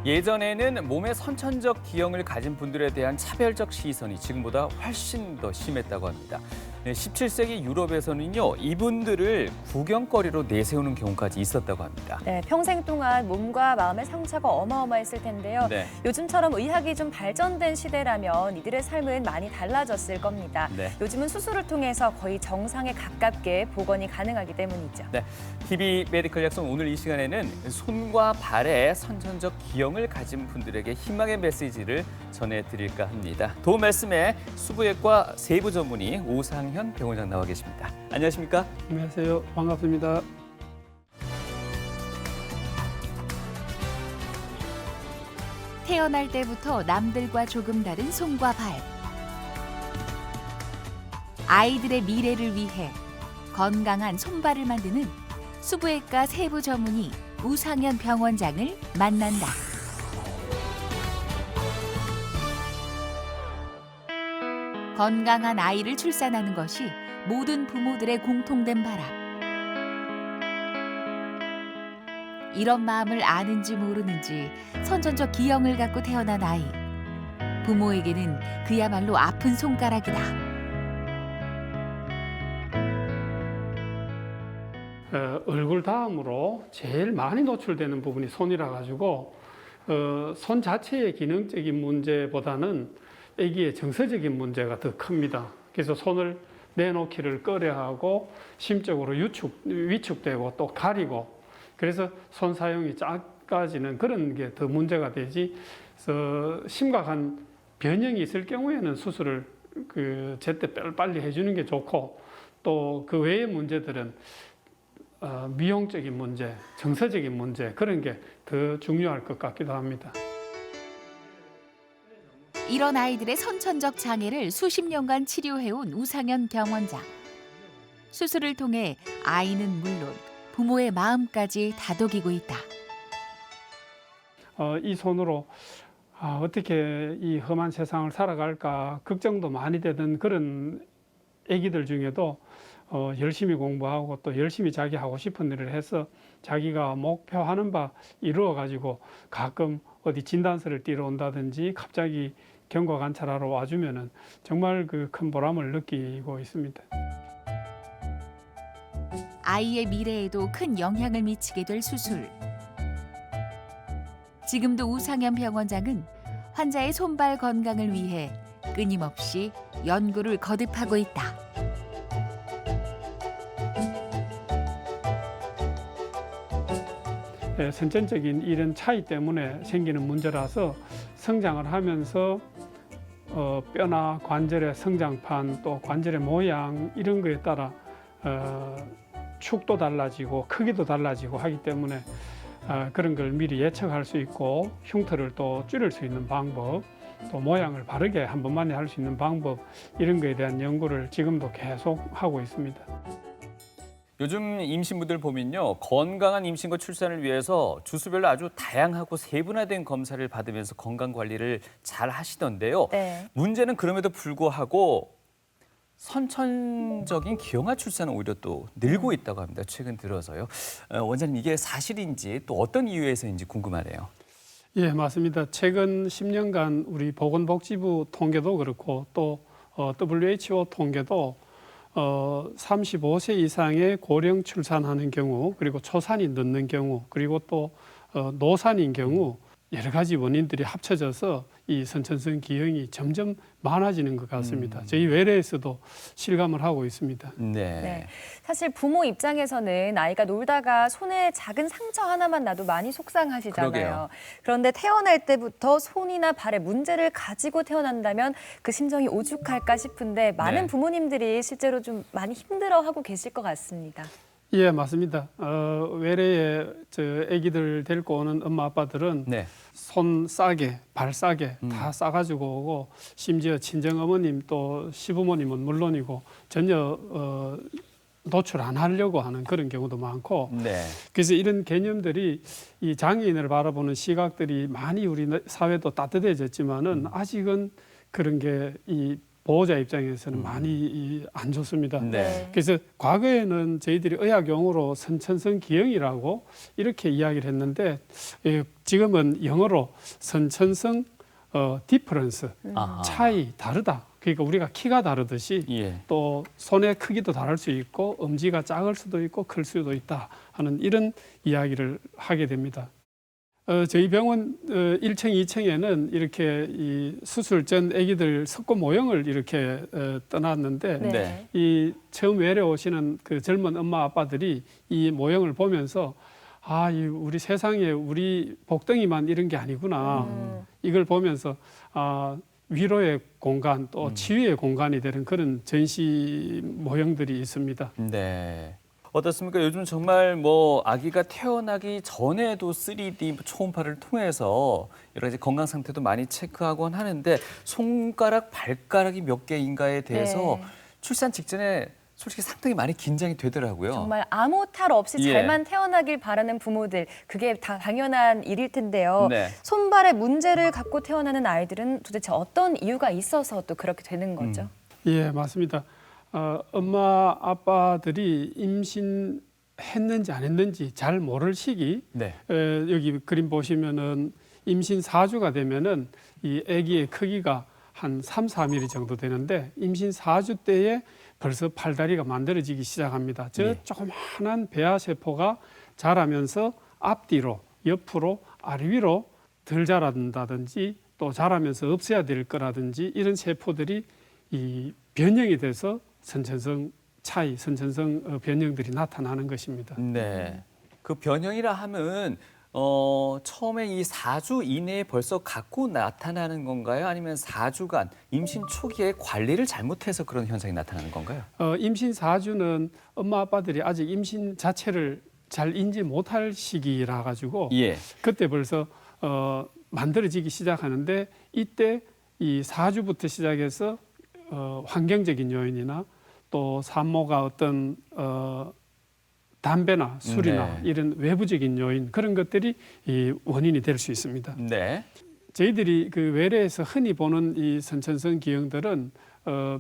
예전에는 몸에 선천적 기형을 가진 분들에 대한 차별적 시선이 지금보다 훨씬 더 심했다고 합니다. 17세기 유럽에서는요, 이분들을 구경거리로 내세우는 경우까지 있었다고 합니다. 네, 평생 동안 몸과 마음의 상처가 어마어마했을 텐데요. 네. 요즘처럼 의학이 좀 발전된 시대라면 이들의 삶은 많이 달라졌을 겁니다. 네. 요즘은 수술을 통해서 거의 정상에 가깝게 복원이 가능하기 때문이죠. 네, TV 메디컬 약속 오늘 이 시간에는 손과 발에 선천적 기형을 가진 분들에게 희망의 메시지를 전해드릴까 합니다. 도움 말씀에 수부외과 세부 전문의 오상현 병원장 나와 계십니다. 안녕하십니까? 안녕하세요. 반갑습니다. 태어날 때부터 남들과 조금 다른 손과 발. 아이들의 미래를 위해 건강한 손발을 만드는 수부외과 세부 전문의 우상현 병원장을 만난다. 건강한 아이를 출산하는 것이 모든 부모들의 공통된 바람. 이런 마음을 아는지 모르는지 선천적 기형을 갖고 태어난 아이. 부모에게는 그야말로 아픈 손가락이다. 얼굴 다음으로 제일 많이 노출되는 부분이 손이라 가지고 손 자체의 기능적인 문제보다는 아기의 정서적인 문제가 더 큽니다. 그래서 손을 내놓기를 꺼려하고 심적으로 위축되고 또 가리고 그래서 손 사용이 작아지는 그런 게 더 문제가 되지. 그래서 심각한 변형이 있을 경우에는 수술을 제때 빨리 해주는 게 좋고 또 그 외의 문제들은 미용적인 문제, 정서적인 문제 그런 게 더 중요할 것 같기도 합니다. 이런 아이들의 선천적 장애를 수십 년간 치료해온 우상현 병원장. 수술을 통해 아이는 물론 부모의 마음까지 다독이고 있다. 이 손으로 어떻게 이 험한 세상을 살아갈까 걱정도 많이 되던 그런 아기들 중에도 열심히 공부하고 또 열심히 자기 하고 싶은 일을 해서 자기가 목표하는 바 이루어 가지고 가끔 어디 진단서를 띄러 온다든지 갑자기 경과 관찰하러 와주면은 정말 그 큰 보람을 느끼고 있습니다. 아이의 미래에도 큰 영향을 미치게 될 수술. 지금도 우상현 병원장은 환자의 손발 건강을 위해 끊임없이 연구를 거듭하고 있다. 선천적인 이런 차이 때문에 생기는 문제라서 성장을 하면서 뼈나 관절의 성장판 또 관절의 모양 이런 거에 따라 축도 달라지고 크기도 달라지고 하기 때문에 그런 걸 미리 예측할 수 있고 흉터를 또 줄일 수 있는 방법 또 모양을 바르게 한 번만에 할 수 있는 방법 이런 거에 대한 연구를 지금도 계속 하고 있습니다. 요즘 임신부들 보면요, 건강한 임신과 출산을 위해서 주수별로 아주 다양하고 세분화된 검사를 받으면서 건강 관리를 잘 하시던데요. 네. 문제는 그럼에도 불구하고 선천적인 기형아 출산은 오히려 또 늘고 있다고 합니다. 최근 들어서요. 원장님, 이게 사실인지 또 어떤 이유에서인지 궁금하네요. 예, 맞습니다. 최근 10년간 우리 보건복지부 통계도 그렇고 또 WHO 통계도 35세 이상의 고령 출산하는 경우 그리고 초산이 늦는 경우 그리고 또 노산인 경우 여러 가지 원인들이 합쳐져서 이 선천성 기형이 점점 많아지는 것 같습니다. 저희 외래에서도 실감을 하고 있습니다. 네. 사실 부모 입장에서는 아이가 놀다가 손에 작은 상처 하나만 나도 많이 속상하시잖아요. 그러게요. 그런데 태어날 때부터 손이나 발에 문제를 가지고 태어난다면 그 심정이 오죽할까 싶은데 많은 네. 부모님들이 실제로 좀 많이 힘들어하고 계실 것 같습니다. 예, 맞습니다. 외래에 아기들 데리고 오는 엄마 아빠들은 네. 손 싸게, 발 싸게 다 싸가지고 오고 심지어 친정 어머님 또 시부모님은 물론이고 전혀 노출 안 하려고 하는 그런 경우도 많고 네. 그래서 이런 개념들이 이 장애인을 바라보는 시각들이 많이 우리 사회도 따뜻해졌지만은 아직은 그런 게 이 보호자 입장에서는 많이 안 좋습니다. 네. 그래서 과거에는 저희들이 의학용어로 선천성 기형이라고 이렇게 이야기를 했는데 지금은 영어로 선천성 디퍼런스, 아하. 차이, 다르다. 그러니까 우리가 키가 다르듯이 예. 또 손의 크기도 다를 수 있고 엄지가 작을 수도 있고 클 수도 있다 하는 이런 이야기를 하게 됩니다. 저희 병원 1층, 2층에는 이렇게 이 수술 전 아기들 석고 모형을 이렇게 떠났는데 네. 이 처음 외래 오시는 그 젊은 엄마 아빠들이 이 모형을 보면서 이 우리 세상에 우리 복덩이만 이런 게 아니구나. 이걸 보면서 위로의 공간 또 치유의 공간이 되는 그런 전시 모형들이 있습니다. 네. 어떻습니까? 요즘 정말 뭐 아기가 태어나기 전에도 3D 초음파를 통해서 여러 가지 건강 상태도 많이 체크하곤 하는데 손가락, 발가락이 몇 개인가에 대해서 네. 출산 직전에 솔직히 상당히 많이 긴장이 되더라고요. 정말 아무 탈 없이 예. 잘만 태어나길 바라는 부모들, 그게 다 당연한 일일 텐데요. 네. 손발에 문제를 갖고 태어나는 아이들은 도대체 어떤 이유가 있어서 또 그렇게 되는 거죠? 예, 맞습니다. 엄마 아빠들이 임신했는지 안 했는지 잘 모를 시기 네. 여기 그림 보시면은 임신 4주가 되면은 이 아기의 크기가 한 3, 4mm 정도 되는데 임신 4주 때에 벌써 팔다리가 만들어지기 시작합니다. 저 네. 조그마한 배아 세포가 자라면서 앞뒤로, 옆으로, 아래 위로 덜 자란다든지 또 자라면서 없어야 될 거라든지 이런 세포들이 이 변형이 돼서 선천성 차이, 선천성 변형들이 나타나는 것입니다. 네. 그 변형이라 하면 처음에 이 4주 이내에 벌써 갖고 나타나는 건가요? 아니면 4주간 임신 초기에 관리를 잘못해서 그런 현상이 나타나는 건가요? 임신 4주는 엄마 아빠들이 아직 임신 자체를 잘 인지 못할 시기라 가지고 예. 그때 벌써 만들어지기 시작하는데 이때 이 4주부터 시작해서 환경적인 요인이나 또 산모가 어떤 담배나 술이나 네. 이런 외부적인 요인 그런 것들이 이 원인이 될 수 있습니다. 네. 저희들이 그 외래에서 흔히 보는 이 선천성 기형들은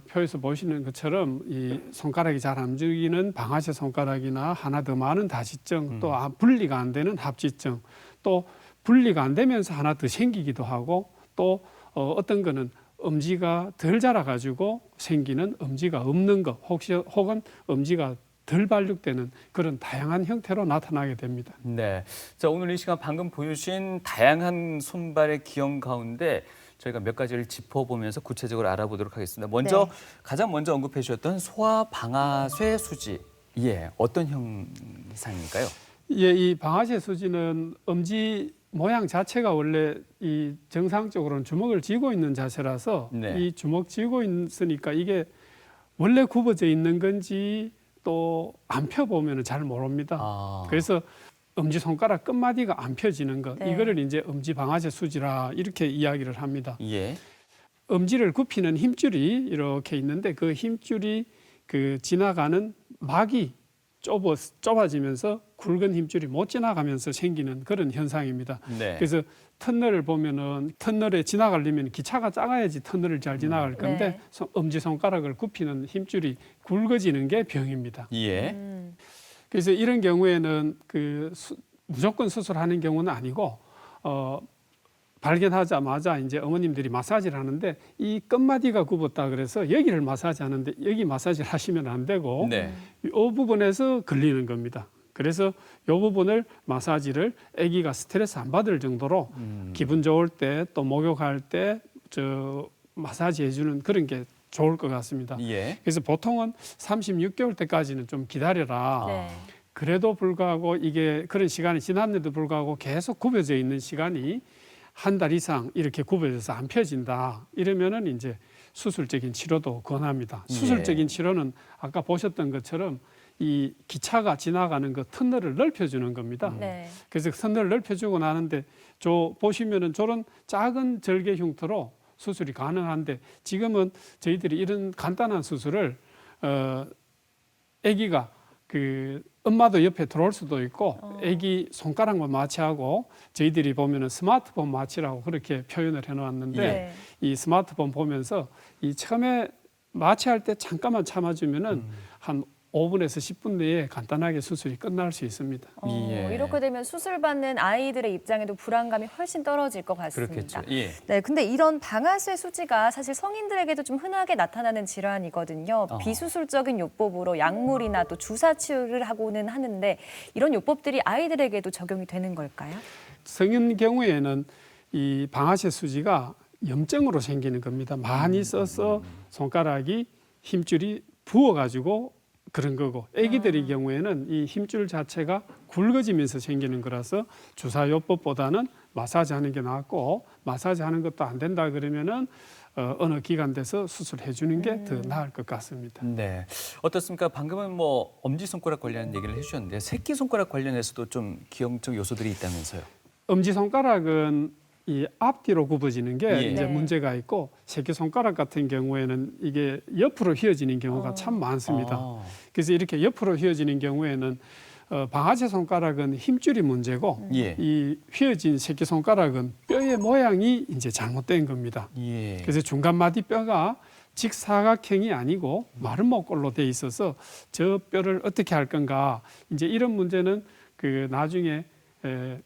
표에서 보시는 것처럼 이 손가락이 잘 안 움직이는 방아쇠 손가락이나 하나 더 많은 다시증, 또 분리가 안 되는 합지증, 또 분리가 안 되면서 하나 더 생기기도 하고 또 어떤 거는 엄지가 덜 자라가지고 생기는 엄지가 없는 것, 혹은 엄지가 덜 발육되는 그런 다양한 형태로 나타나게 됩니다. 네. 자, 오늘 이 시간 방금 보여주신 다양한 손발의 기형 가운데 저희가 몇 가지를 짚어보면서 구체적으로 알아보도록 하겠습니다. 먼저 네. 가장 먼저 언급해 주셨던 소아 방아쇠 수지. 예, 어떤 형상일까요? 예, 이 방아쇠 수지는 엄지 모양 자체가 원래 이 정상적으로는 주먹을 쥐고 있는 자세라서 네. 이 주먹 쥐고 있으니까 이게 원래 굽어져 있는 건지 또 안 펴보면 잘 모릅니다. 그래서 엄지 손가락 끝마디가 안 펴지는 것, 네. 이거를 이제 엄지 방아쇠 수지라 이렇게 이야기를 합니다. 예. 엄지를 굽히는 힘줄이 이렇게 있는데 그 힘줄이 그 지나가는 막이 좁아지면서 굵은 힘줄이 못 지나가면서 생기는 그런 현상입니다. 네. 그래서 터널을 보면은 터널에 지나가려면 기차가 작아야지 터널을 잘 지나갈 건데 네. 엄지 손가락을 굽히는 힘줄이 굵어지는 게 병입니다. 예. 그래서 이런 경우에는 무조건 수술하는 경우는 아니고 발견하자마자 이제 어머님들이 마사지를 하는데 이 끝마디가 굽었다 그래서 여기를 마사지하는데 여기 마사지를 하시면 안 되고 네. 이 부분에서 걸리는 겁니다. 그래서 이 부분을 마사지를 아기가 스트레스 안 받을 정도로 기분 좋을 때 또 목욕할 때 마사지 해주는 그런 게 좋을 것 같습니다. 예. 그래서 보통은 36개월 때까지는 좀 기다려라. 네. 그래도 불구하고 이게 그런 시간이 지났는데도 불구하고 계속 굽어져 있는 시간이 한 달 이상 이렇게 굽어져서 안 펴진다. 이러면은 이제 수술적인 치료도 권합니다. 수술적인 치료는 아까 보셨던 것처럼 이 기차가 지나가는 그 터널을 넓혀주는 겁니다. 네. 그래서 터널을 넓혀주고 나는데 보시면은 저런 작은 절개 흉터로 수술이 가능한데 지금은 저희들이 이런 간단한 수술을 아기가 엄마도 옆에 들어올 수도 있고 아기 손가락만 마취하고 저희들이 보면은 스마트폰 마취라고 그렇게 표현을 해놓았는데 네. 이 스마트폰 보면서 이 처음에 마취할 때 잠깐만 참아주면은 한 5분에서 10분 내에 간단하게 수술이 끝날 수 있습니다. 예. 이렇게 되면 수술 받는 아이들의 입장에도 불안감이 훨씬 떨어질 것 같습니다. 그렇겠죠. 예. 네, 근데 이런 방아쇠 수지가 사실 성인들에게도 좀 흔하게 나타나는 질환이거든요. 비수술적인 요법으로 약물이나 또 주사 치료를 하고는 하는데 이런 요법들이 아이들에게도 적용이 되는 걸까요? 성인 경우에는 이 방아쇠 수지가 염증으로 생기는 겁니다. 많이 써서 손가락이 힘줄이 부어가지고 그런 거고 아기들의 경우에는 이 힘줄 자체가 굵어지면서 생기는 거라서 주사요법보다는 마사지하는 게 낫고 마사지하는 것도 안 된다 그러면은 어느 기관 돼서 수술해 주는 게 더 나을 것 같습니다. 네. 어떻습니까? 방금은 뭐 엄지손가락 관련한 얘기를 해주셨는데 새끼손가락 관련해서도 좀 기형적 요소들이 있다면서요? 엄지손가락은 이 앞뒤로 굽어지는 게 예. 이제 네. 문제가 있고 새끼손가락 같은 경우에는 이게 옆으로 휘어지는 경우가 참 많습니다. 그래서 이렇게 옆으로 휘어지는 경우에는 방아쇠 손가락은 힘줄이 문제고 예. 이 휘어진 새끼손가락은 뼈의 모양이 이제 잘못된 겁니다. 예. 그래서 중간 마디 뼈가 직사각형이 아니고 마른 목골로 돼 있어서 저 뼈를 어떻게 할 건가 이제 이런 문제는 그 나중에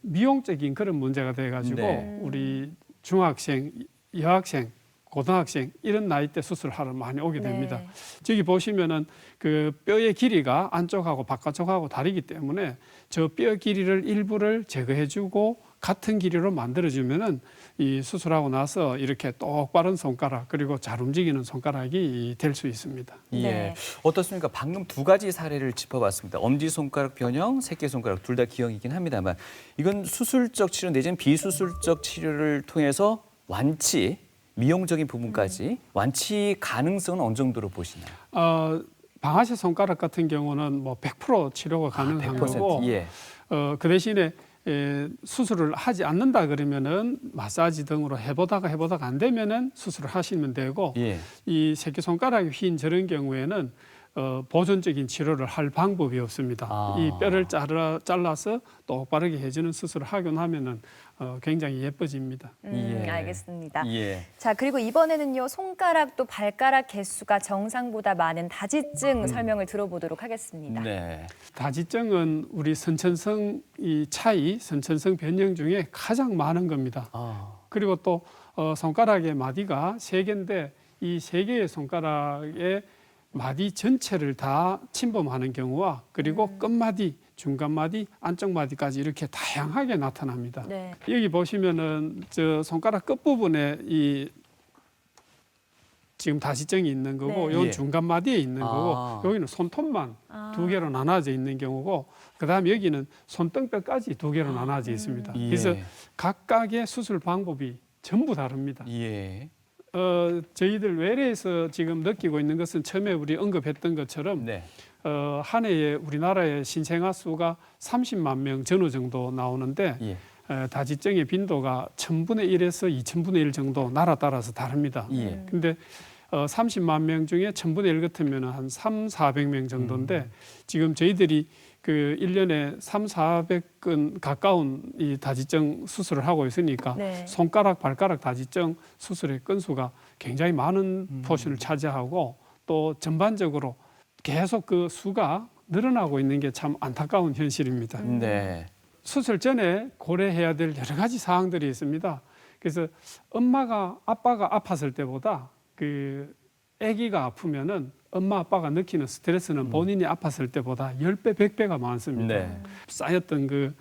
미용적인 그런 문제가 돼가지고 네. 우리 중학생, 여학생, 고등학생 이런 나이 때 수술하러 많이 오게 됩니다. 네. 저기 보시면은 그 뼈의 길이가 안쪽하고 바깥쪽하고 다르기 때문에 저 뼈 길이를 일부를 제거해주고 같은 길이로 만들어주면은 이 수술하고 나서 이렇게 똑바른 손가락 그리고 잘 움직이는 손가락이 될 수 있습니다. 예. 네. 어떻습니까? 방금 두 가지 사례를 짚어봤습니다. 엄지손가락 변형, 새끼손가락 둘 다 기형이긴 합니다만 이건 수술적 치료 내지는 비수술적 치료를 통해서 완치, 미용적인 부분까지 완치 가능성은 어느 정도로 보시나요? 방아쇠 손가락 같은 경우는 뭐 100% 치료가 가능한 100%. 거고 예. 그 대신에 수술을 하지 않는다 그러면은 마사지 등으로 해보다가 안 되면은 수술을 하시면 되고 예. 이 새끼손가락이 휜 저런 경우에는 보존적인 치료를 할 방법이 없습니다. 아. 이 뼈를 잘라서 똑바르게 해주는 수술을 하고 나면은 굉장히 예뻐집니다. 예. 알겠습니다. 예. 자, 그리고 이번에는요, 손가락 또 발가락 개수가 정상보다 많은 다지증 설명을 들어보도록 하겠습니다. 네. 다지증은 우리 선천성 이 차이, 선천성 변형 중에 가장 많은 겁니다. 그리고 또 손가락의 마디가 3개인데 이 3개의 손가락의 마디 전체를 다 침범하는 경우와 그리고 끝마디, 중간마디, 안쪽마디까지 이렇게 다양하게 나타납니다. 네. 여기 보시면은 저 손가락 끝부분에 이 지금 다시증이 있는 거고 네. 요 예. 중간마디에 있는 아. 거고 여기는 손톱만 2개로 나눠져 있는 경우고 그다음에 여기는 손등뼈까지 2개로 나눠져 있습니다. 예. 그래서 각각의 수술 방법이 전부 다릅니다. 예. 저희들 외래에서 지금 느끼고 있는 것은 처음에 우리 언급했던 것처럼 네. 한 해에 우리나라의 신생아 수가 30만 명 전후 정도 나오는데 예. 다지증의 빈도가 1000분의 1에서 2000분의 1 정도 나라 따라서 다릅니다. 예. 근데 30만 명 중에 1000분의 1 같으면 한 3,400명 정도인데 지금 저희들이 그 1년에 3,400건 가까운 이 다지증 수술을 하고 있으니까 네. 손가락, 발가락 다지증 수술의 건수가 굉장히 많은 포션을 차지하고 또 전반적으로 계속 그 수가 늘어나고 있는 게 참 안타까운 현실입니다. 네. 수술 전에 고려해야 될 여러 가지 사항들이 있습니다. 그래서 엄마가 아빠가 아팠을 때보다 그 아기가 아프면은 엄마 아빠가 느끼는 스트레스는 본인이 아팠을 때보다 10배, 100배가 많습니다. 네. 쌓였던 그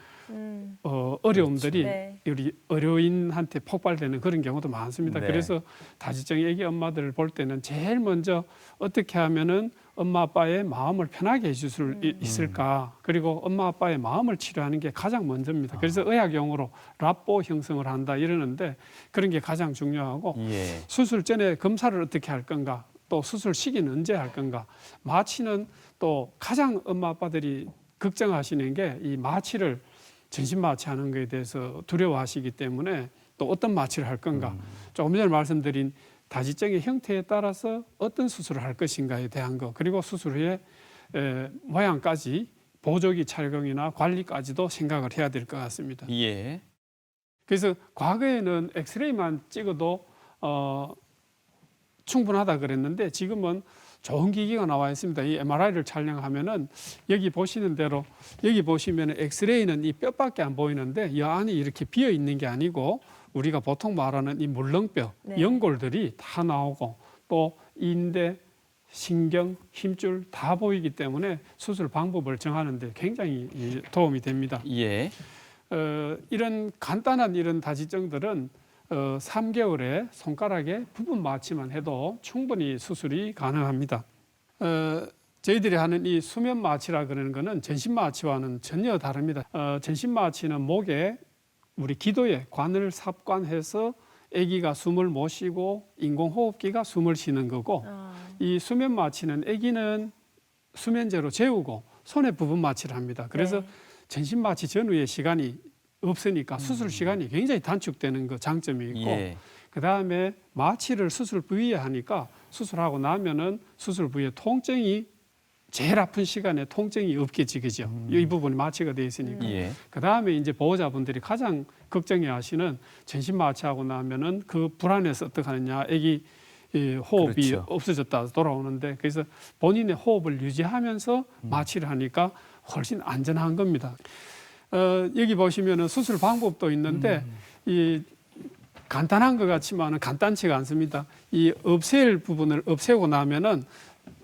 어려움들이 네. 우리 의료인한테 폭발되는 그런 경우도 많습니다. 네. 그래서 다지증 아기 엄마들을 볼 때는 제일 먼저 어떻게 하면은 엄마 아빠의 마음을 편하게 해줄 수 있을까? 그리고 엄마 아빠의 마음을 치료하는 게 가장 먼저입니다. 그래서 의학 용어로 라포 형성을 한다 이러는데 그런 게 가장 중요하고 예. 수술 전에 검사를 어떻게 할 건가? 또 수술 시기는 언제 할 건가? 마취는 또 가장 엄마 아빠들이 걱정하시는 게 이 마취를 전신 마취하는 것에 대해서 두려워하시기 때문에 또 어떤 마취를 할 건가? 조금 전에 말씀드린 다지증의 형태에 따라서 어떤 수술을 할 것인가에 대한 거 그리고 수술 후에 모양까지 보조기 착용이나 관리까지도 생각을 해야 될 것 같습니다. 예. 그래서 과거에는 엑스레이만 찍어도 충분하다 그랬는데 지금은 좋은 기기가 나와 있습니다. 이 MRI를 촬영하면은 여기 보시는 대로 여기 보시면 엑스레이는 이 뼈밖에 안 보이는데 이 안이 이렇게 비어 있는 게 아니고 우리가 보통 말하는 이 물렁뼈, 네. 연골들이 다 나오고 또 인대, 신경, 힘줄 다 보이기 때문에 수술 방법을 정하는 데 굉장히 도움이 됩니다. 예. 이런 간단한 이런 다지증들은 3개월에 손가락에 부분 마취만 해도 충분히 수술이 가능합니다. 저희들이 하는 이 수면 마취라 그러는 거는 전신 마취와는 전혀 다릅니다. 전신 마취는 목에 우리 기도에 관을 삽관해서 아기가 숨을 못 쉬고 인공호흡기가 숨을 쉬는 거고 이 수면 마취는 아기는 수면제로 재우고 손에 부분 마취를 합니다. 그래서 네. 전신 마취 전후의 시간이 없으니까 수술 시간이 굉장히 단축되는 거 장점이 있고 예. 그다음에 마취를 수술 부위에 하니까 수술하고 나면은 수술 부위에 통증이 제일 아픈 시간에 통증이 없게 지그죠. 이 부분이 마취가 돼 있으니까. 예. 그다음에 이제 보호자분들이 가장 걱정해 하시는 전신 마취하고 나면은 그 불안해서 어떻게 하느냐. 아기 호흡이 그렇죠. 없어졌다 돌아오는데 그래서 본인의 호흡을 유지하면서 마취를 하니까 훨씬 안전한 겁니다. 여기 보시면은 수술 방법도 있는데 이 간단한 것 같지만은 간단치가 않습니다. 이 없앨 부분을 없애고 나면은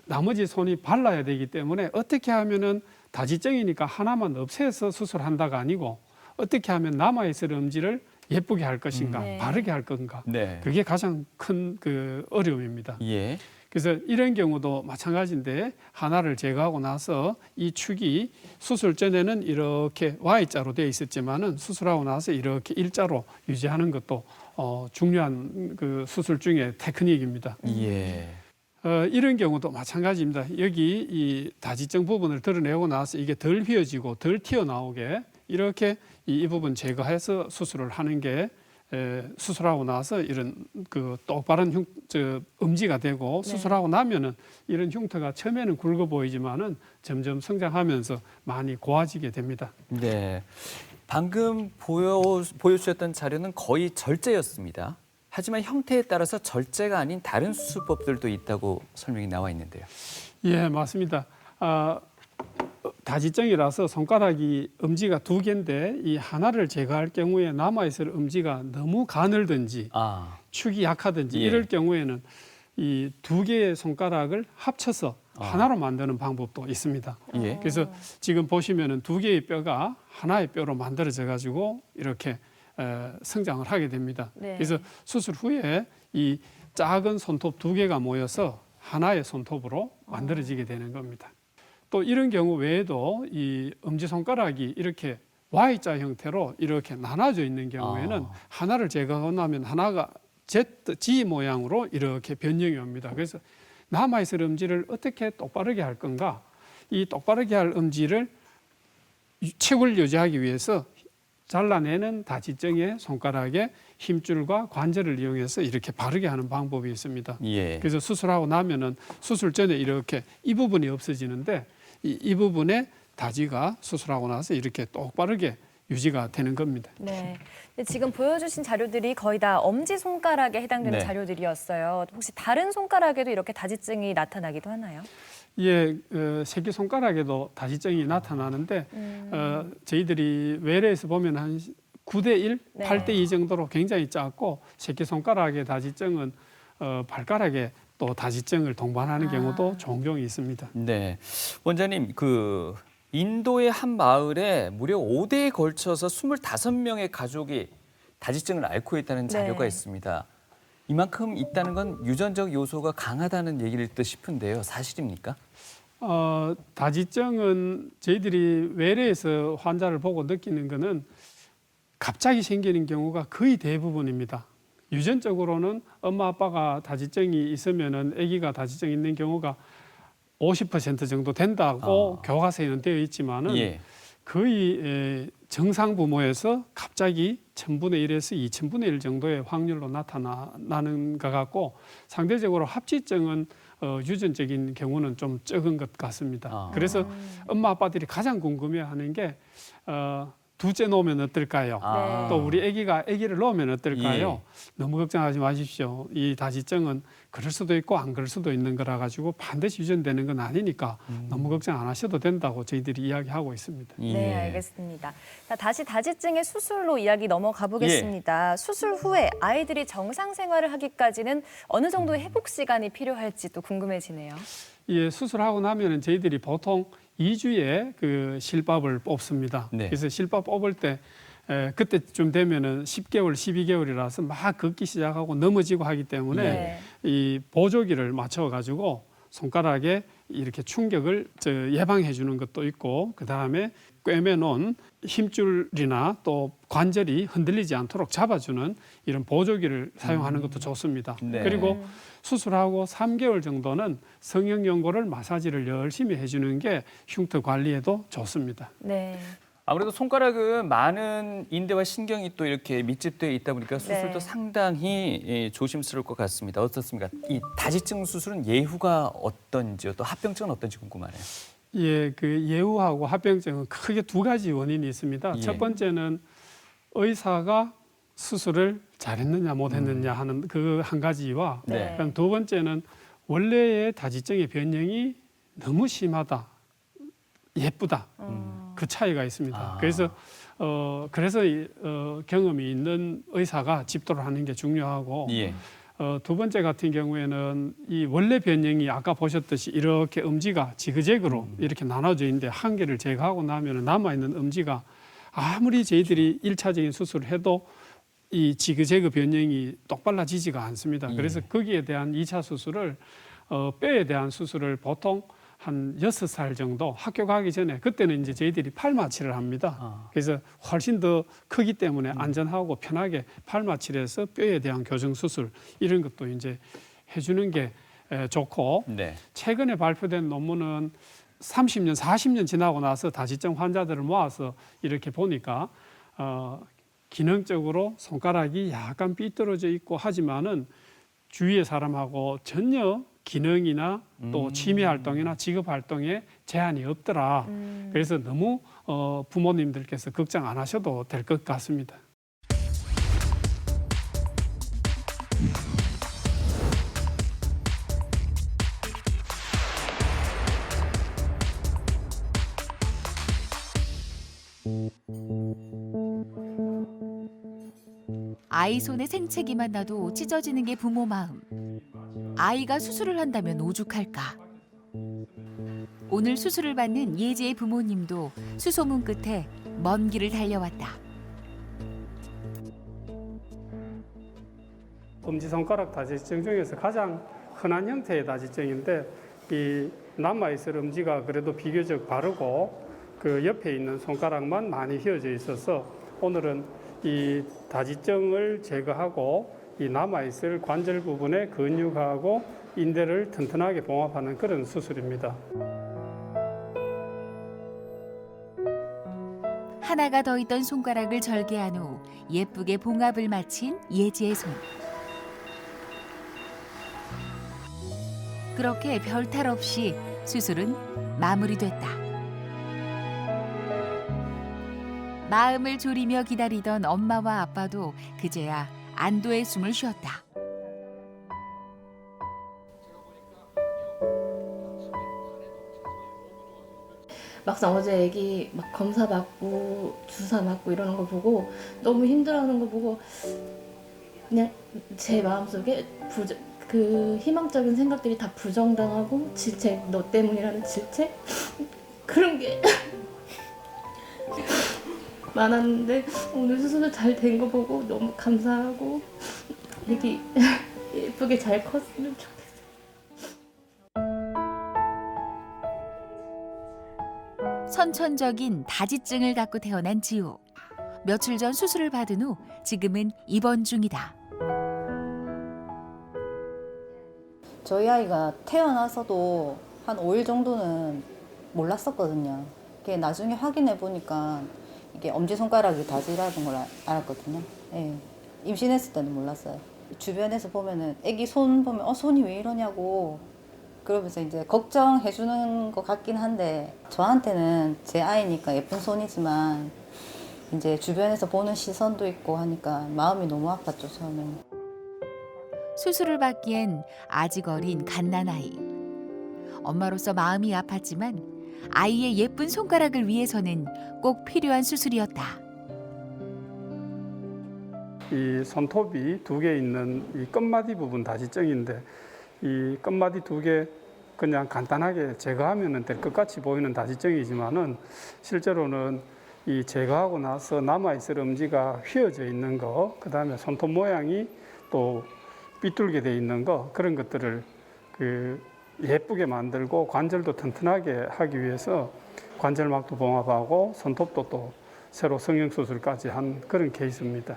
나머지 손이 발라야 되기 때문에 어떻게 하면은 다지증이니까 하나만 없애서 수술한다가 아니고 어떻게 하면 남아있을 음지를 예쁘게 할 것인가, 네. 바르게 할 건가. 네. 그게 가장 큰 그 어려움입니다. 예. 그래서 이런 경우도 마찬가지인데 하나를 제거하고 나서 이 축이 수술 전에는 이렇게 Y자로 되어 있었지만은 수술하고 나서 이렇게 일자로 유지하는 것도 중요한 그 수술 중에 테크닉입니다. 예. 이런 경우도 마찬가지입니다. 여기 이 다지증 부분을 드러내고 나서 이게 덜 휘어지고 덜 튀어나오게 이렇게 이 부분 제거해서 수술을 하는 게 수술하고 나서 이런 그 똑바른 음지가 되고 네. 수술하고 나면은 이런 흉터가 처음에는 굵어 보이지만은 점점 성장하면서 많이 고와지게 됩니다. 네. 방금 보여주셨던 자료는 거의 절제였습니다. 하지만 형태에 따라서 절제가 아닌 다른 수술법들도 있다고 설명이 나와 있는데요. 예, 맞습니다. 다지증이라서 손가락이 음지가 2개인데 이 하나를 제거할 경우에 남아있을 음지가 너무 가늘든지 축이 약하든지 예. 이럴 경우에는 이 2개의 손가락을 합쳐서 하나로 만드는 방법도 있습니다. 예. 그래서 지금 보시면은 2개의 뼈가 하나의 뼈로 만들어져 가지고 이렇게 성장을 하게 됩니다. 네. 그래서 수술 후에 이 작은 손톱 2개가 모여서 하나의 손톱으로 만들어지게 되는 겁니다. 또 이런 경우 외에도 이 엄지손가락이 이렇게 Y자 형태로 이렇게 나눠져 있는 경우에는 하나를 제거하고 나면 하나가 G 모양으로 이렇게 변형이 옵니다. 그래서 남아있을 음지를 어떻게 똑바르게 할 건가? 이 똑바르게 할 음지를 축을 유지하기 위해서 잘라내는 다지증의 손가락에 힘줄과 관절을 이용해서 이렇게 바르게 하는 방법이 있습니다. 예. 그래서 수술하고 나면은 수술 전에 이렇게 이 부분이 없어지는데 이 부분에 다지가 수술하고 나서 이렇게 똑바르게 유지가 되는 겁니다. 네. 근데 지금 보여주신 자료들이 거의 다 엄지 손가락에 해당되는 네. 자료들이었어요. 혹시 다른 손가락에도 이렇게 다지증이 나타나기도 하나요? 예, 새끼 손가락에도 다지증이 나타나는데 저희들이 외래에서 보면 한 9대1, 네. 8대2 정도로 굉장히 작고 새끼 손가락의 다지증은 발가락에 또 다지증을 동반하는 경우도 종종 있습니다. 네. 원장님, 그 인도의 한 마을에 무려 5대에 걸쳐서 25명의 가족이 다지증을 앓고 있다는 자료가 네. 있습니다. 이만큼 있다는 건 유전적 요소가 강하다는 얘기일 듯 싶은데요. 사실입니까? 다지증은 저희들이 외래에서 환자를 보고 느끼는 거는 갑자기 생기는 경우가 거의 대부분입니다. 유전적으로는 엄마 아빠가 다지증이 있으면은 아기가 다지증 있는 경우가 50% 정도 된다고 교과서에는 되어 있지만은 예. 거의 정상 부모에서 갑자기 1000분의 1에서 2000분의 1 정도의 확률로 나타나는 것 같고 상대적으로 합치증은 유전적인 경우는 좀 적은 것 같습니다. 그래서 엄마 아빠들이 가장 궁금해하는 게 둘째 놓으면 어떨까요? 네. 또 우리 아기를 놓으면 어떨까요? 예. 너무 걱정하지 마십시오. 이 다지증은 그럴 수도 있고 안 그럴 수도 있는 거라 가지고 반드시 유전되는 건 아니니까 너무 걱정 안 하셔도 된다고 저희들이 이야기하고 있습니다. 예. 네, 알겠습니다. 자, 다시 다지증의 수술로 이야기 넘어가 보겠습니다. 수술 후에 아이들이 정상 생활을 하기까지는 어느 정도의 회복 시간이 필요할지 또 궁금해지네요. 예, 수술하고 나면은 저희들이 보통 2주에 그 실밥을 뽑습니다. 네. 그래서 실밥 뽑을 때 그때쯤 되면은 10개월, 12개월이라서 막 걷기 시작하고 넘어지고 하기 때문에 네. 이 보조기를 맞춰 가지고 손가락에 이렇게 충격을 예방해 주는 것도 있고 그다음에 꿰매 놓은 힘줄이나 또 관절이 흔들리지 않도록 잡아주는 이런 보조기를 사용하는 것도 좋습니다. 네. 그리고 수술하고 3개월 정도는 성형연고를 마사지를 열심히 해주는 게 흉터 관리에도 좋습니다. 네. 아무래도 손가락은 많은 인대와 신경이 또 이렇게 밀집되어 있다 보니까 수술도 네. 상당히 조심스러울 것 같습니다. 어떻습니까? 이 다지증 수술은 예후가 어떤지요? 또 합병증은 어떤지 궁금하네요. 예, 그 예후하고 합병증은 크게 두 가지 원인이 있습니다. 예. 첫 번째는 의사가 수술을 잘했느냐 못했느냐 하는 그 한 가지와 네. 그다음 두 번째는 원래의 다지증의 변형이 너무 심하다, 예쁘다 그 차이가 있습니다. 아. 그래서 경험이 있는 의사가 집도를 하는 게 중요하고 예. 두 번째 같은 경우에는 이 원래 변형이 아까 보셨듯이 이렇게 음지가 지그재그로 이렇게 나눠져 있는데 한 개를 제거하고 나면 남아있는 음지가 아무리 저희들이 1차적인 수술을 해도 이 지그재그 변형이 똑발라지지가 않습니다. 예. 그래서 거기에 대한 2차 수술을 뼈에 대한 수술을 보통 한 6살 정도 학교 가기 전에 그때는 이제 저희들이 팔마취를 합니다. 그래서 훨씬 더 크기 때문에 안전하고 편하게 팔마취를 해서 뼈에 대한 교정 수술 이런 것도 이제 해주는 게 좋고 네. 최근에 발표된 논문은 30년, 40년 지나고 나서 다지증 환자들을 모아서 이렇게 보니까 기능적으로 손가락이 약간 삐뚤어져 있고 하지만은 주위의 사람하고 전혀 기능이나 또 취미 활동이나 직업 활동에 제한이 없더라. 그래서 너무 부모님들께서 걱정 안 하셔도 될 것 같습니다. 아이 손에 생채기만 나도 찢어지는 게 부모 마음. 아이가 수술을 한다면 오죽할까. 오늘 수술을 받는 예지의 부모님도 수소문 끝에 먼 길을 달려왔다. 엄지손가락 다지증 중에서 가장 흔한 형태의 다지증인데 이 남아있을 엄지가 그래도 비교적 바르고 그 옆에 있는 손가락만 많이 휘어져 있어서 오늘은 이 다지증을 제거하고 이 남아있을 관절 부분의 근육하고 인대를 튼튼하게 봉합하는 그런 수술입니다. 하나가 더 있던 손가락을 절개한 후 예쁘게 봉합을 마친 예지의 손. 그렇게 별탈 없이 수술은 마무리됐다. 마음을 졸이며 기다리던 엄마와 아빠도 그제야 안도의 숨을 쉬었다. 막상 어제 애기 막 검사 받고 주사 맞고 이러는 거 보고 너무 힘들어하는 거 보고 그냥 제 마음속에 그 희망적인 생각들이 다 부정당하고 질책, 너 때문이라는 질책 그런 게 많았는데 오늘 수술 잘 된 거 보고 너무 감사하고 애기 예쁘게 잘 컸으면 좋겠어요. 선천적인 다지증을 갖고 태어난 지우. 며칠 전 수술을 받은 후 지금은 입원 중이다. 저희 아이가 태어나서도 한 5일 정도는 몰랐었거든요. 그게 나중에 확인해 보니까 이게 엄지손가락이 다지라는 걸 알았거든요. 예. 임신했을 때는 몰랐어요. 주변에서 보면은 애기 손 보면 손이 왜 이러냐고 그러면서 이제 걱정해 주는 것 같긴 한데 저한테는 제 아이니까 예쁜 손이지만 이제 주변에서 보는 시선도 있고 하니까 마음이 너무 아팠죠, 처음에는. 수술을 받기엔 아직 어린 갓난아이. 엄마로서 마음이 아팠지만 아이의 예쁜 손가락을 위해서는 꼭 필요한 수술이었다. 이 손톱이 2개 있는 이 끝마디 부분 다지증인데 이 끝마디 2개 그냥 간단하게 제거하면 될 것 같이 보이는 다지증이지만은 실제로는 이 제거하고 나서 남아있을 엄지가 휘어져 있는 거, 그 다음에 손톱 모양이 또 삐뚤게 돼 있는 거, 그런 것들을 예쁘게 만들고 관절도 튼튼하게 하기 위해서 관절막도 봉합하고 손톱도 또 새로 성형수술까지 한 그런 케이스입니다.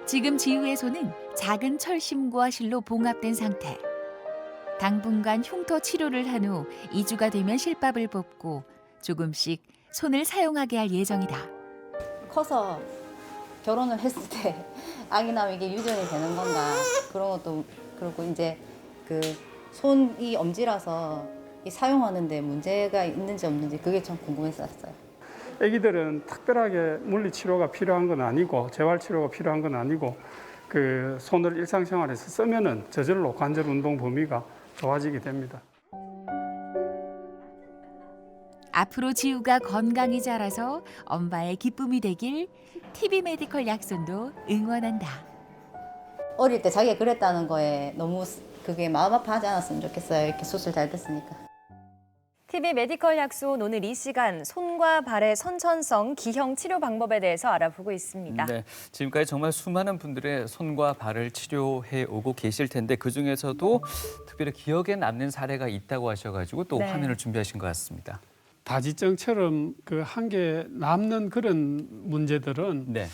지금 지우의 손은 작은 철심과 실로 봉합된 상태. 당분간 흉터 치료를 한 후 2주가 되면 실밥을 뽑고 조금씩 손을 사용하게 할 예정이다. 커서 결혼을 했을 때 아기 나면 이게 유전이 되는 건가 그런 것도 그리고 이제 그 손이 엄지라서 이 사용하는데 문제가 있는지 없는지 그게 좀 궁금했었어요. 아기들은 특별하게 물리 치료가 필요한 건 아니고 재활 치료가 필요한 건 아니고 그 손을 일상생활에서 쓰면은 저절로 관절 운동 범위가 좋아지게 됩니다. 앞으로 지우가 건강히 자라서 엄마의 기쁨이 되길 TV 메디컬 약손도 응원한다. 어릴 때 자기가 그랬다는 거에 너무 그게 마음 아파하지 않았으면 좋겠어요. 이렇게 수술 잘 됐으니까. TV 메디컬 약손 오늘 이 시간 손과 발의 선천성 기형 치료 방법에 대해서 알아보고 있습니다. 네, 지금까지 정말 수많은 분들의 손과 발을 치료해 오고 계실 텐데 그중에서도 특별히 기억에 남는 사례가 있다고 하셔가지고 또 네. 화면을 준비하신 것 같습니다. 다지증처럼 그 한계 남는 그런 문제들은 네.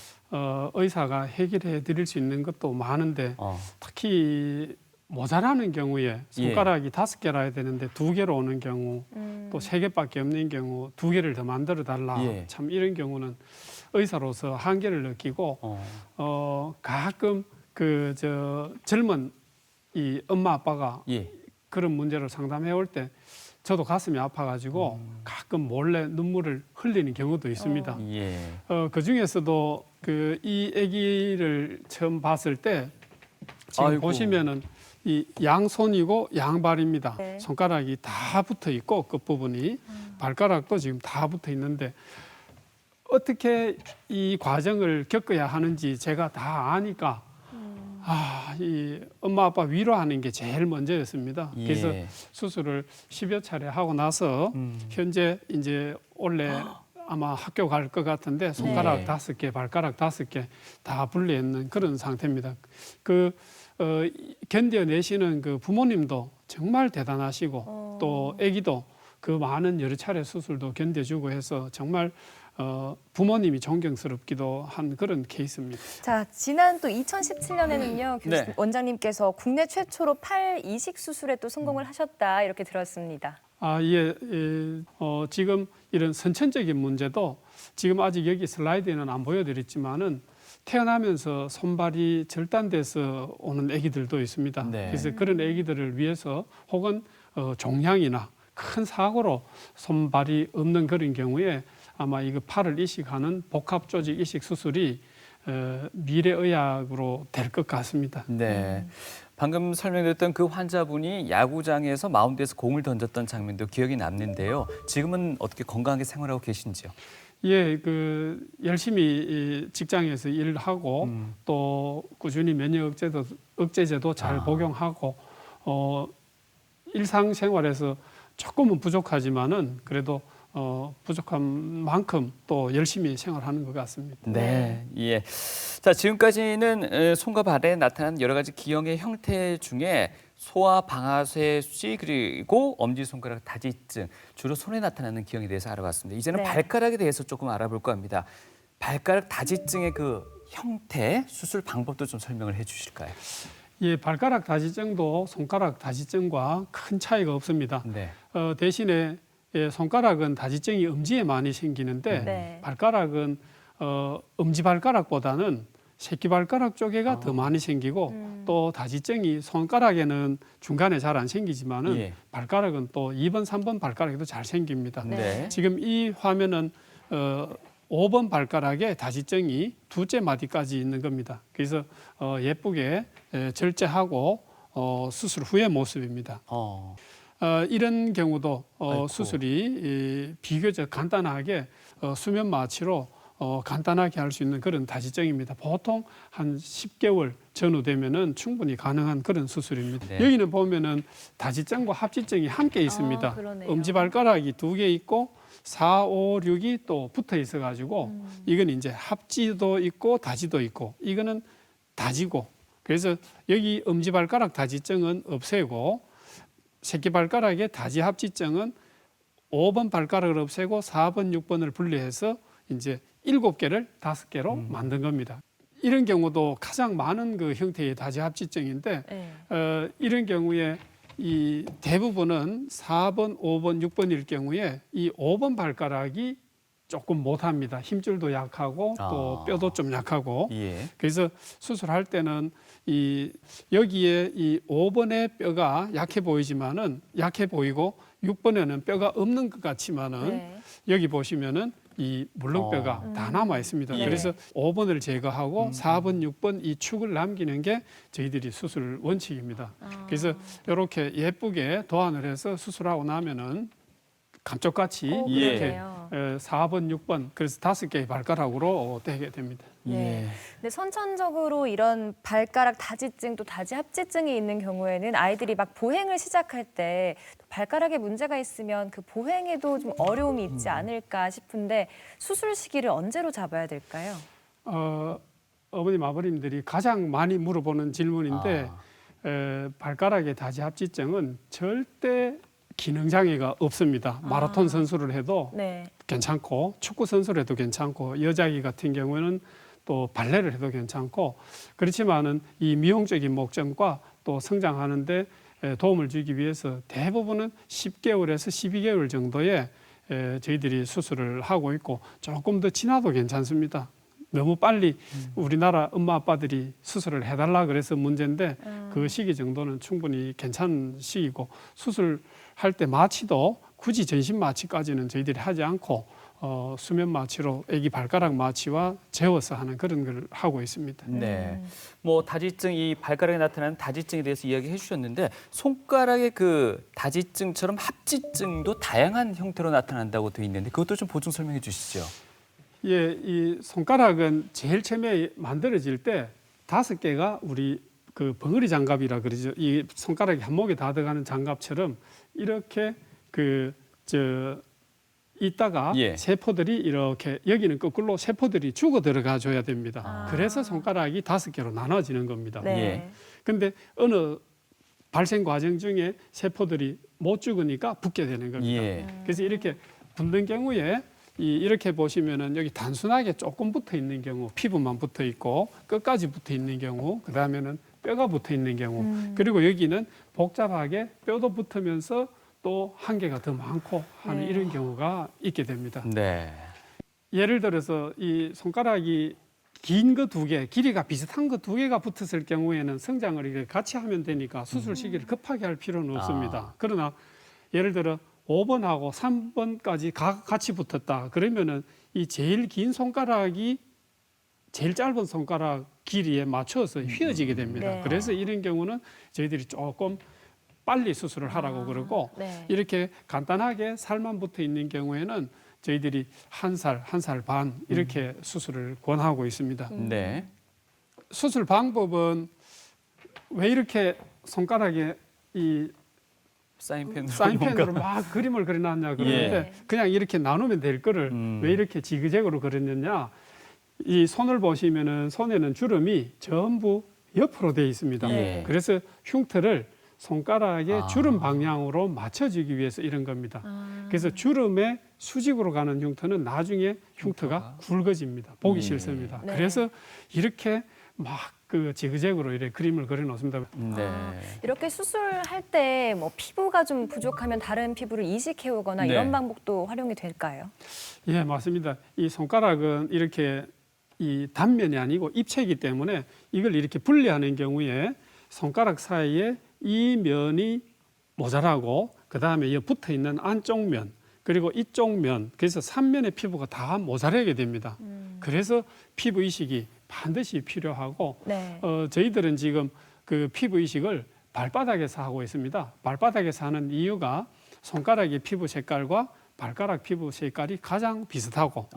의사가 해결해 드릴 수 있는 것도 많은데 특히 모자라는 경우에 손가락이 5개라 해야 되는데 2개로 오는 경우 또 3개밖에 없는 경우 2개를 더 만들어 달라. 예. 참 이런 경우는 의사로서 한계를 느끼고 가끔 젊은 이 엄마 아빠가 예. 그런 문제를 상담해 올 때 저도 가슴이 아파가지고 가끔 몰래 눈물을 흘리는 경우도 있습니다. 예. 그 중에서도 이 아기를 처음 봤을 때 지금 아이고. 보시면은 이 양손이고 양발입니다. 네. 손가락이 다 붙어 있고 끝부분이 발가락도 지금 다 붙어 있는데 어떻게 이 과정을 겪어야 하는지 제가 다 아니까 이 엄마 아빠 위로하는 게 제일 먼저였습니다. 예. 그래서 수술을 10여 차례 하고 나서 현재 이제 원래 아마 학교 갈 것 같은데 손가락 네. 5개, 발가락 5개 다 분리해 있는 그런 상태입니다. 견뎌내시는 그 부모님도 정말 대단하시고 또 아기도 그 많은 여러 차례 수술도 견뎌주고 해서 정말 부모님이 존경스럽기도 한 그런 케이스입니다. 자, 지난 또 2017년에는요, 네. 원장님께서 국내 최초로 팔 이식 수술에 또 성공을 하셨다 이렇게 들었습니다. 지금 이런 선천적인 문제도 지금 아직 여기 슬라이드에는 안 보여드렸지만은 태어나면서 손발이 절단돼서 오는 아기들도 있습니다. 네. 그래서 그런 아기들을 위해서 혹은 종양이나 큰 사고로 손발이 없는 그런 경우에 아마 이거 팔을 이식하는 복합조직 이식 수술이 미래의학으로 될 것 같습니다. 네. 방금 설명드렸던 그 환자분이 야구장에서 마운드에서 공을 던졌던 장면도 기억이 남는데요. 지금은 어떻게 건강하게 생활하고 계신지요? 예, 열심히 이 직장에서 일하고 또 꾸준히 면역 억제제도 잘 복용하고 일상생활에서 조금은 부족하지만은 그래도 부족한 만큼 또 열심히 생활하는 것 같습니다. 네, 예. 자, 지금까지는 손과 발에 나타난 여러 가지 기형의 형태 중에 소아 방아쇠 수지 그리고 엄지손가락 다지증 주로 손에 나타나는 기형에 대해서 알아봤습니다. 이제는 네. 발가락에 대해서 조금 알아볼까 합니다. 발가락 다지증의 그 형태, 수술 방법도 좀 설명을 해주실까요? 예, 발가락 다지증도 손가락 다지증과 큰 차이가 없습니다. 네. 대신에 손가락은 다지증이 엄지에 많이 생기는데 네. 발가락은 엄지 발가락보다는 새끼발가락 쪽에가 더 많이 생기고 또 다지증이 손가락에는 중간에 잘 안 생기지만은 예. 발가락은 또 2번, 3번 발가락에도 잘 생깁니다. 네. 지금 이 화면은 5번 발가락에 다지증이 두째 마디까지 있는 겁니다. 그래서 예쁘게 절제하고 수술 후의 모습입니다. 이런 경우도 아이고. 수술이 비교적 간단하게 수면 마취로 간단하게 할 수 있는 그런 다지증입니다. 보통 한 10개월 전후 되면은 충분히 가능한 그런 수술입니다. 네. 여기는 보면은 다지증과 합지증이 함께 있습니다. 그러네요. 엄지발가락이 2개 있고 4, 5, 6이 또 붙어 있어 가지고 이건 이제 합지도 있고 다지도 있고 이거는 다지고 그래서 여기 엄지발가락 다지증은 없애고 새끼발가락의 다지합지증은 5번 발가락을 없애고 4번, 6번을 분리해서 이제 7개를 5개로 만든 겁니다. 이런 경우도 가장 많은 그 형태의 다지합지증인데 네. 이런 경우에 이 대부분은 4번, 5번, 6번일 경우에 이 5번 발가락이 조금 못합니다. 힘줄도 약하고 또 뼈도 좀 약하고 예. 그래서 수술할 때는 이 여기에 이 5번의 뼈가 약해 보이지만은 약해 보이고 6번에는 뼈가 없는 것 같지만은 네. 여기 보시면은 이 물렁뼈가 다 남아 있습니다. 예. 그래서 5번을 제거하고 4번, 6번 이 축을 남기는 게 저희들이 수술 원칙입니다. 그래서 이렇게 예쁘게 도안을 해서 수술하고 나면은 감쪽같이 예. 이렇게 4번, 6번 그래서 5개의 발가락으로 되게 됩니다. 네. 근데 선천적으로 이런 발가락 다지증 또 다지합지증이 있는 경우에는 아이들이 막 보행을 시작할 때 발가락에 문제가 있으면 그 보행에도 좀 어려움이 있지 않을까 싶은데 수술 시기를 언제로 잡아야 될까요? 어머님, 아버님들이 가장 많이 물어보는 질문인데 발가락의 다지합지증은 절대 기능 장애가 없습니다. 마라톤 선수를 해도 네. 괜찮고 축구 선수를 해도 괜찮고 여자아이 같은 경우에는 또 발레를 해도 괜찮고 그렇지만은 이 미용적인 목적과 또 성장하는데 도움을 주기 위해서 대부분은 10개월에서 12개월 정도에 저희들이 수술을 하고 있고 조금 더 지나도 괜찮습니다. 너무 빨리 우리나라 엄마 아빠들이 수술을 해달라 그래서 문제인데 그 시기 정도는 충분히 괜찮은 시기고 수술할 때 마취도 굳이 전신 마취까지는 저희들이 하지 않고 수면 마취로 아기 발가락 마취와 재워서 하는 그런 걸 하고 있습니다. 네. 뭐 다지증 이 발가락에 나타나는 다지증에 대해서 이야기해 주셨는데 손가락의 그 다지증처럼 합지증도 다양한 형태로 나타난다고 돼 있는데 그것도 좀 보충 설명해 주시죠. 예, 이 손가락은 제일 처음에 만들어질 때 5개가 우리 그 벙어리 장갑이라 그러죠. 이 손가락이 한목에 다 들어가는 장갑처럼 이렇게 있다가 예. 세포들이 이렇게 여기는 거꾸로 세포들이 죽어 들어가 줘야 됩니다. 그래서 손가락이 5개로 나눠지는 겁니다. 네. 예. 근데 어느 발생 과정 중에 세포들이 못 죽으니까 붙게 되는 겁니다. 예. 그래서 이렇게 붙는 경우에 이렇게 보시면은 여기 단순하게 조금 붙어 있는 경우, 피부만 붙어 있고 끝까지 붙어 있는 경우, 그 다음에는 뼈가 붙어 있는 경우, 그리고 여기는 복잡하게 뼈도 붙으면서 또 한 개가 더 많고 하는 이런 경우가 있게 됩니다. 네. 예를 들어서 이 손가락이 긴 거 2개, 길이가 비슷한 거 2개가 붙었을 경우에는 성장을 이렇게 같이 하면 되니까 수술 시기를 급하게 할 필요는 없습니다. 그러나 예를 들어 5번하고 3번까지 같이 붙었다. 그러면은 이 제일 긴 손가락이 제일 짧은 손가락 길이에 맞춰서 휘어지게 됩니다. 네. 그래서 이런 경우는 저희들이 조금 빨리 수술을 하라고 그러고 네. 이렇게 간단하게 살만 붙어 있는 경우에는 저희들이 한 살 반 이렇게 수술을 권하고 있습니다. 네. 수술 방법은 왜 이렇게 손가락에 이 사인펜으로 사인펜으로 뭔가. 막 그림을 그려놨냐 그러는데 예. 그냥 이렇게 나누면 될 거를 왜 이렇게 지그재그로 그렸느냐. 이 손을 보시면은 손에는 주름이 전부 옆으로 되어 있습니다. 예. 그래서 흉터를 손가락의 주름 방향으로 맞춰주기 위해서 이런 겁니다. 그래서 주름의 수직으로 가는 흉터는 나중에 흉터가 굵어집니다. 보기 싫습니다. 네. 그래서 이렇게 막 그 지그재그로 이렇게 그림을 그려 놓습니다. 네. 이렇게 수술할 때 뭐 피부가 좀 부족하면 다른 피부를 이식해 오거나 네. 이런 방법도 활용이 될까요? 예, 맞습니다. 이 손가락은 이렇게 이 단면이 아니고 입체이기 때문에 이걸 이렇게 분리하는 경우에 손가락 사이에 이 면이 모자라고 그다음에 이 붙어 있는 안쪽 면 그리고 이쪽 면 그래서 3면의 피부가 다 모자라게 됩니다. 그래서 피부 이식이 반드시 필요하고 네. 저희들은 지금 그 피부 이식을 발바닥에서 하고 있습니다. 발바닥에서 하는 이유가 손가락의 피부 색깔과 발가락 피부 색깔이 가장 비슷하고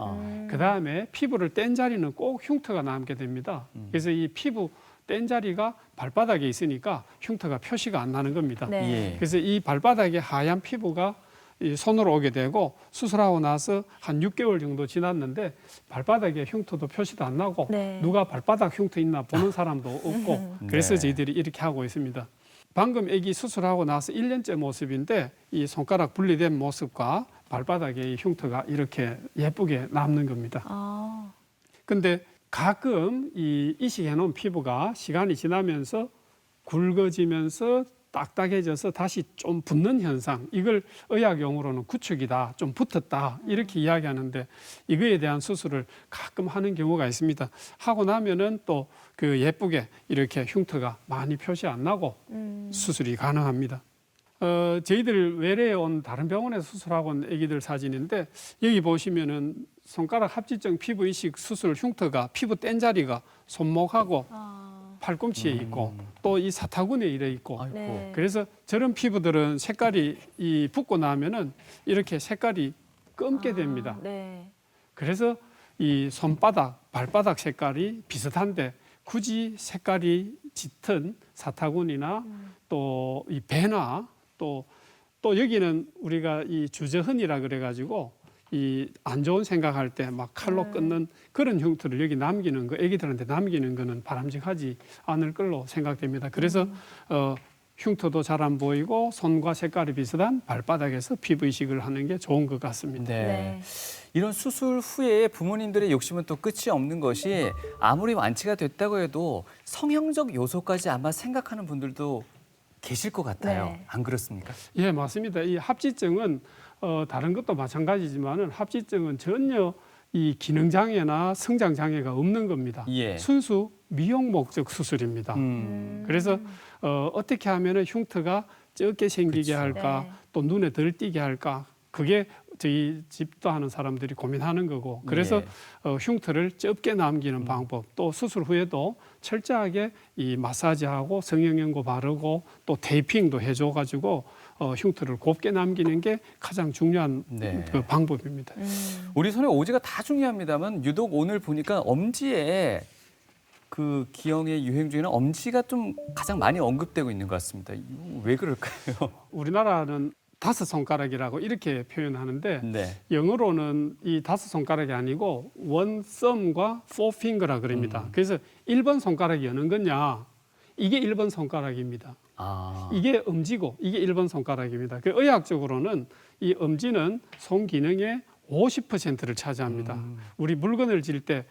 그다음에 피부를 뗀 자리는 꼭 흉터가 남게 됩니다. 그래서 이 피부 뗀 자리가 발바닥에 있으니까 흉터가 표시가 안 나는 겁니다. 네. 예. 그래서 이 발바닥에 하얀 피부가 이 손으로 오게 되고 수술하고 나서 한 6개월 정도 지났는데 발바닥에 흉터도 표시도 안 나고 네. 누가 발바닥 흉터 있나 보는 사람도 없고 그래서 네. 저희들이 이렇게 하고 있습니다. 방금 아기 수술하고 나서 1년째 모습인데 이 손가락 분리된 모습과 발바닥에 이 흉터가 이렇게 예쁘게 남는 겁니다. 아, 근데 가끔 이 이식해 놓은 피부가 시간이 지나면서 굵어지면서 딱딱해져서 다시 좀 붓는 현상, 이걸 의학 용어로는 구축이다, 좀 붙었다 이렇게 이야기하는데 이거에 대한 수술을 가끔 하는 경우가 있습니다. 하고 나면은 또 그 예쁘게 이렇게 흉터가 많이 표시 안 나고 수술이 가능합니다. 저희들 외래에 온 다른 병원에서 수술하고 온 아기들 사진인데 여기 보시면은 손가락 합지증 피부 이식 수술 흉터가 피부 뗀 자리가 손목하고 팔꿈치에 있고 또 이 사타구니에 이래 있고 아이고. 네. 그래서 저런 피부들은 색깔이 이 붓고 나면은 이렇게 색깔이 검게 됩니다. 네. 그래서 이 손바닥, 발바닥 색깔이 비슷한데 굳이 색깔이 짙은 사타구니나 또 이 배나 또 여기는 우리가 이 주저흔이라 그래가지고 이 안 좋은 생각할 때 막 칼로 끊는 그런 흉터를 여기 남기는 거, 애기들한테 남기는 거는 바람직하지 않을 걸로 생각됩니다. 그래서 흉터도 잘 안 보이고 손과 색깔이 비슷한 발바닥에서 피부 이식을 하는 게 좋은 것 같습니다. 네. 네. 이런 수술 후에 부모님들의 욕심은 또 끝이 없는 것이 아무리 완치가 됐다고 해도 성형적 요소까지 아마 생각하는 분들도 계실 것 같아요. 네. 안 그렇습니까? 예, 맞습니다. 이 합지증은 다른 것도 마찬가지지만은 합지증은 전혀 이 기능 장애나 성장 장애가 없는 겁니다. 예. 순수 미용 목적 수술입니다. 그래서 어떻게 하면은 흉터가 적게 생기게 그쵸. 할까, 네. 또 눈에 덜 띄게 할까, 그게 저희 집도 하는 사람들이 고민하는 거고, 그래서 예. 흉터를 적게 남기는 방법, 또 수술 후에도 철저하게 이 마사지하고 성형연고 바르고 또 테이핑도 해줘가지고 흉터를 곱게 남기는 게 가장 중요한 네. 그 방법입니다. 우리 손에 오지가 다 중요합니다만 유독 오늘 보니까 엄지에 그 기형의 유행 중에는 엄지가 좀 가장 많이 언급되고 있는 것 같습니다. 이거 왜 그럴까요? 우리나라는 5손가락이라고 이렇게 표현하는데 네. 영어로는 이 5손가락이 아니고 one thumb과 four finger라 그럽니다. 그래서 1번 손가락이 어느 거냐? 이게 1번 손가락입니다. 아. 이게 엄지고 이게 1번 손가락입니다. 그 의학적으로는 이 엄지는 손 기능의 50%를 차지합니다. 우리 물건을 질 때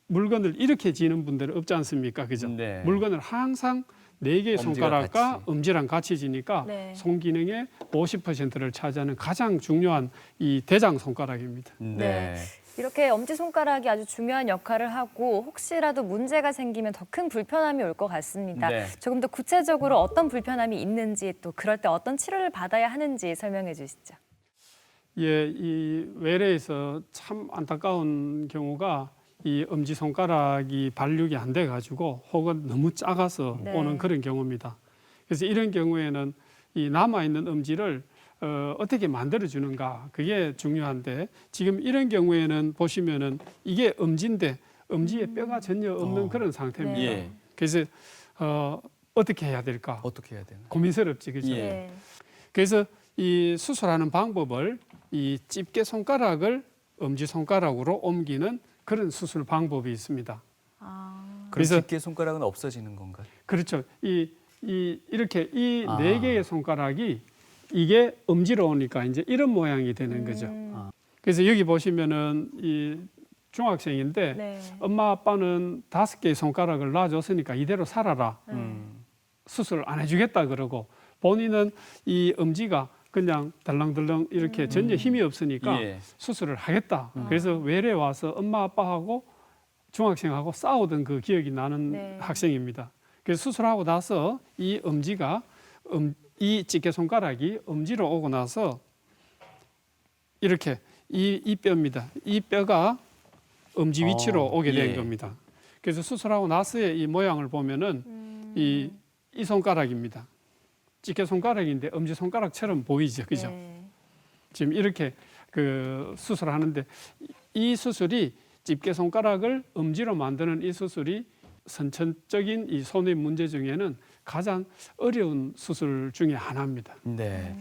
물건을 이렇게 지는 분들은 없지 않습니까? 그죠? 네. 물건을 항상 4개의 엄지가 손가락과 같이. 엄지랑 같이 지니까 네. 손 기능의 50%를 차지하는 가장 중요한 이 대장 손가락입니다. 네. 이렇게 엄지손가락이 아주 중요한 역할을 하고 혹시라도 문제가 생기면 더 큰 불편함이 올 것 같습니다. 네. 조금 더 구체적으로 어떤 불편함이 있는지 또 그럴 때 어떤 치료를 받아야 하는지 설명해 주시죠. 예, 이 외래에서 참 안타까운 경우가 이 엄지 손가락이 발육이 안 돼 가지고 혹은 너무 작아서 네. 오는 그런 경우입니다. 그래서 이런 경우에는 이 남아 있는 엄지를 어떻게 만들어 주는가 그게 중요한데 지금 이런 경우에는 보시면은 이게 엄지인데 엄지에 뼈가 전혀 없는 그런 상태입니다. 네. 예. 그래서 어떻게 해야 될까 어떻게 해야 되나? 고민스럽지 그죠? 예. 네. 그래서 이 수술하는 방법을 이 집게 손가락을 엄지 손가락으로 옮기는 그런 수술 방법이 있습니다. 그래서 그래서- 집게 손가락은 없어지는 건가요? 그렇죠. 이렇게 이 아. 4개의 손가락이 이게 엄지로 오니까 이제 이런 모양이 되는 거죠. 음. 그래서 여기 보시면은 이 중학생인데 네. 엄마 아빠는 5개의 손가락을 놔줬으니까 이대로 살아라. 수술 안 해주겠다 그러고 본인은 이 엄지가 그냥 덜렁덜렁 이렇게 전혀 힘이 없으니까 예. 수술을 하겠다. 그래서 외래 와서 엄마 아빠하고 중학생하고 싸우던 그 기억이 나는 네. 학생입니다. 그래서 수술하고 나서 이 엄지가 이 집게 손가락이 엄지로 오고 나서 이렇게 이 뼈입니다. 이 뼈가 엄지 위치로 오게 된 예. 겁니다. 그래서 수술하고 나서의 이 모양을 보면은 이 손가락입니다. 집게 손가락인데 엄지 손가락처럼 보이죠, 그죠? 네. 지금 이렇게 그 수술하는데 이 수술이 집게 손가락을 엄지로 만드는 이 수술이 선천적인 이 손의 문제 중에는 가장 어려운 수술 중에 하나입니다. 네.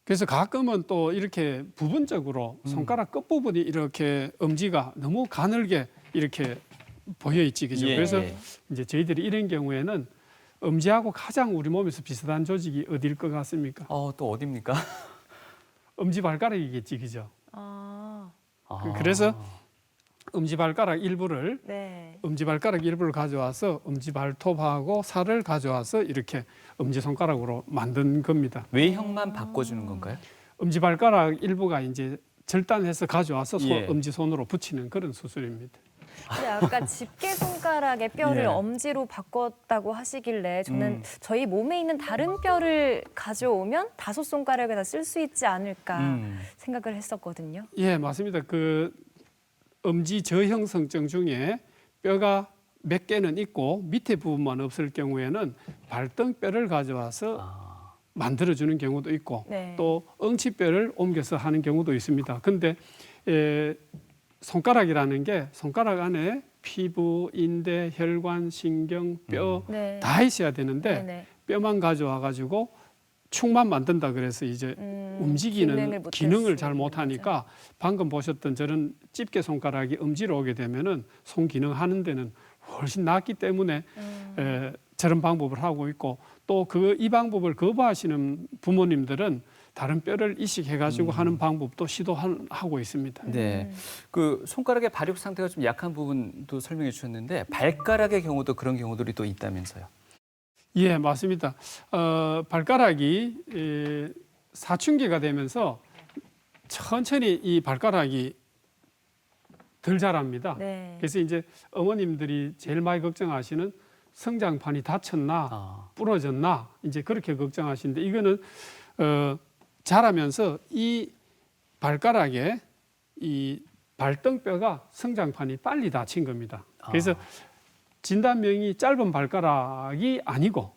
그래서 가끔은 또 이렇게 부분적으로 손가락 끝부분이 이렇게 엄지가 너무 가늘게 이렇게 보여 있지, 그죠? 예. 그래서 이제 저희들이 이런 경우에는 엄지하고 가장 우리 몸에서 비슷한 조직이 어디일 것 같습니까? 또 어디입니까? 엄지발가락이겠지, 그죠? 아, 그래서 엄지발가락 일부를 네. 엄지발가락 일부를 가져와서 엄지발톱하고 살을 가져와서 이렇게 엄지손가락으로 만든 겁니다. 외형만 바꿔주는 건가요? 엄지발가락 일부가 이제 절단해서 가져와서 예. 엄지손으로 붙이는 그런 수술입니다. 근데 아까 집게 손가락의 뼈를 예. 엄지로 바꿨다고 하시길래 저는 저희 몸에 있는 다른 뼈를 가져오면 5손가락에다 쓸 수 있지 않을까 생각을 했었거든요. 예, 맞습니다. 그 엄지 저형성증 중에 뼈가 몇 개는 있고 밑에 부분만 없을 경우에는 발등뼈를 가져와서 만들어주는 경우도 있고 네. 또 엉치뼈를 옮겨서 하는 경우도 있습니다. 근데 손가락이라는 게 손가락 안에 피부, 인대, 혈관, 신경, 뼈 네. 다 있어야 되는데 네네. 뼈만 가져와 가지고 축만 만든다 그래서 이제 움직이는 기능을 잘 못하니까 방금 보셨던 저런 집게 손가락이 엄지로 오게 되면은 손 기능 하는 데는 훨씬 낫기 때문에 저런 방법을 하고 있고 또 이 방법을 거부하시는 부모님들은 다른 뼈를 이식해가지고 하는 방법도 시도하고 있습니다. 네. 그 손가락의 발육 상태가 좀 약한 부분도 설명해 주셨는데 발가락의 경우도 그런 경우들이 또 있다면서요? 예, 맞습니다. 발가락이 사춘기가 되면서 천천히 이 발가락이 덜 자랍니다. 네. 그래서 이제 어머님들이 제일 많이 걱정하시는 성장판이 다쳤나, 부러졌나, 이제 그렇게 걱정하시는데 이거는 자라면서 이 발가락에 이 발등뼈가 성장판이 빨리 다친 겁니다. 그래서 진단명이 짧은 발가락이 아니고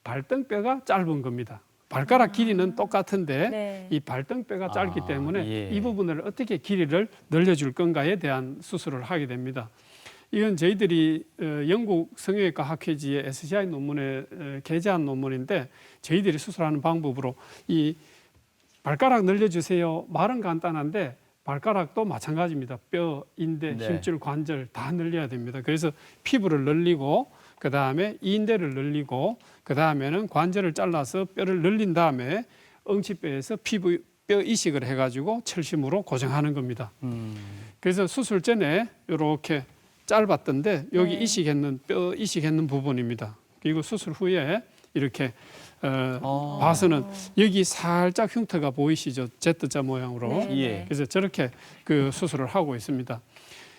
발등뼈가 짧은 겁니다. 발가락 길이는 똑같은데 네. 이 발등뼈가 짧기 때문에 예. 이 부분을 어떻게 길이를 늘려줄 건가에 대한 수술을 하게 됩니다. 이건 저희들이 영국 성형외과 학회지의 SCI 논문에 게재한 논문인데 저희들이 수술하는 방법으로 이 발가락 늘려주세요. 말은 간단한데 발가락도 마찬가지입니다. 뼈, 인대, 네. 힘줄, 관절 다 늘려야 됩니다. 그래서 피부를 늘리고 그다음에 인대를 늘리고 그다음에는 관절을 잘라서 뼈를 늘린 다음에 엉치뼈에서 뼈 이식을 해가지고 철심으로 고정하는 겁니다. 그래서 수술 전에 이렇게 짧았던데 여기 네. 뼈 이식했는 부분입니다. 그리고 수술 후에 이렇게 봐서는 여기 살짝 흉터가 보이시죠? Z자 모양으로. 네. 예. 그래서 저렇게 그 수술을 하고 있습니다.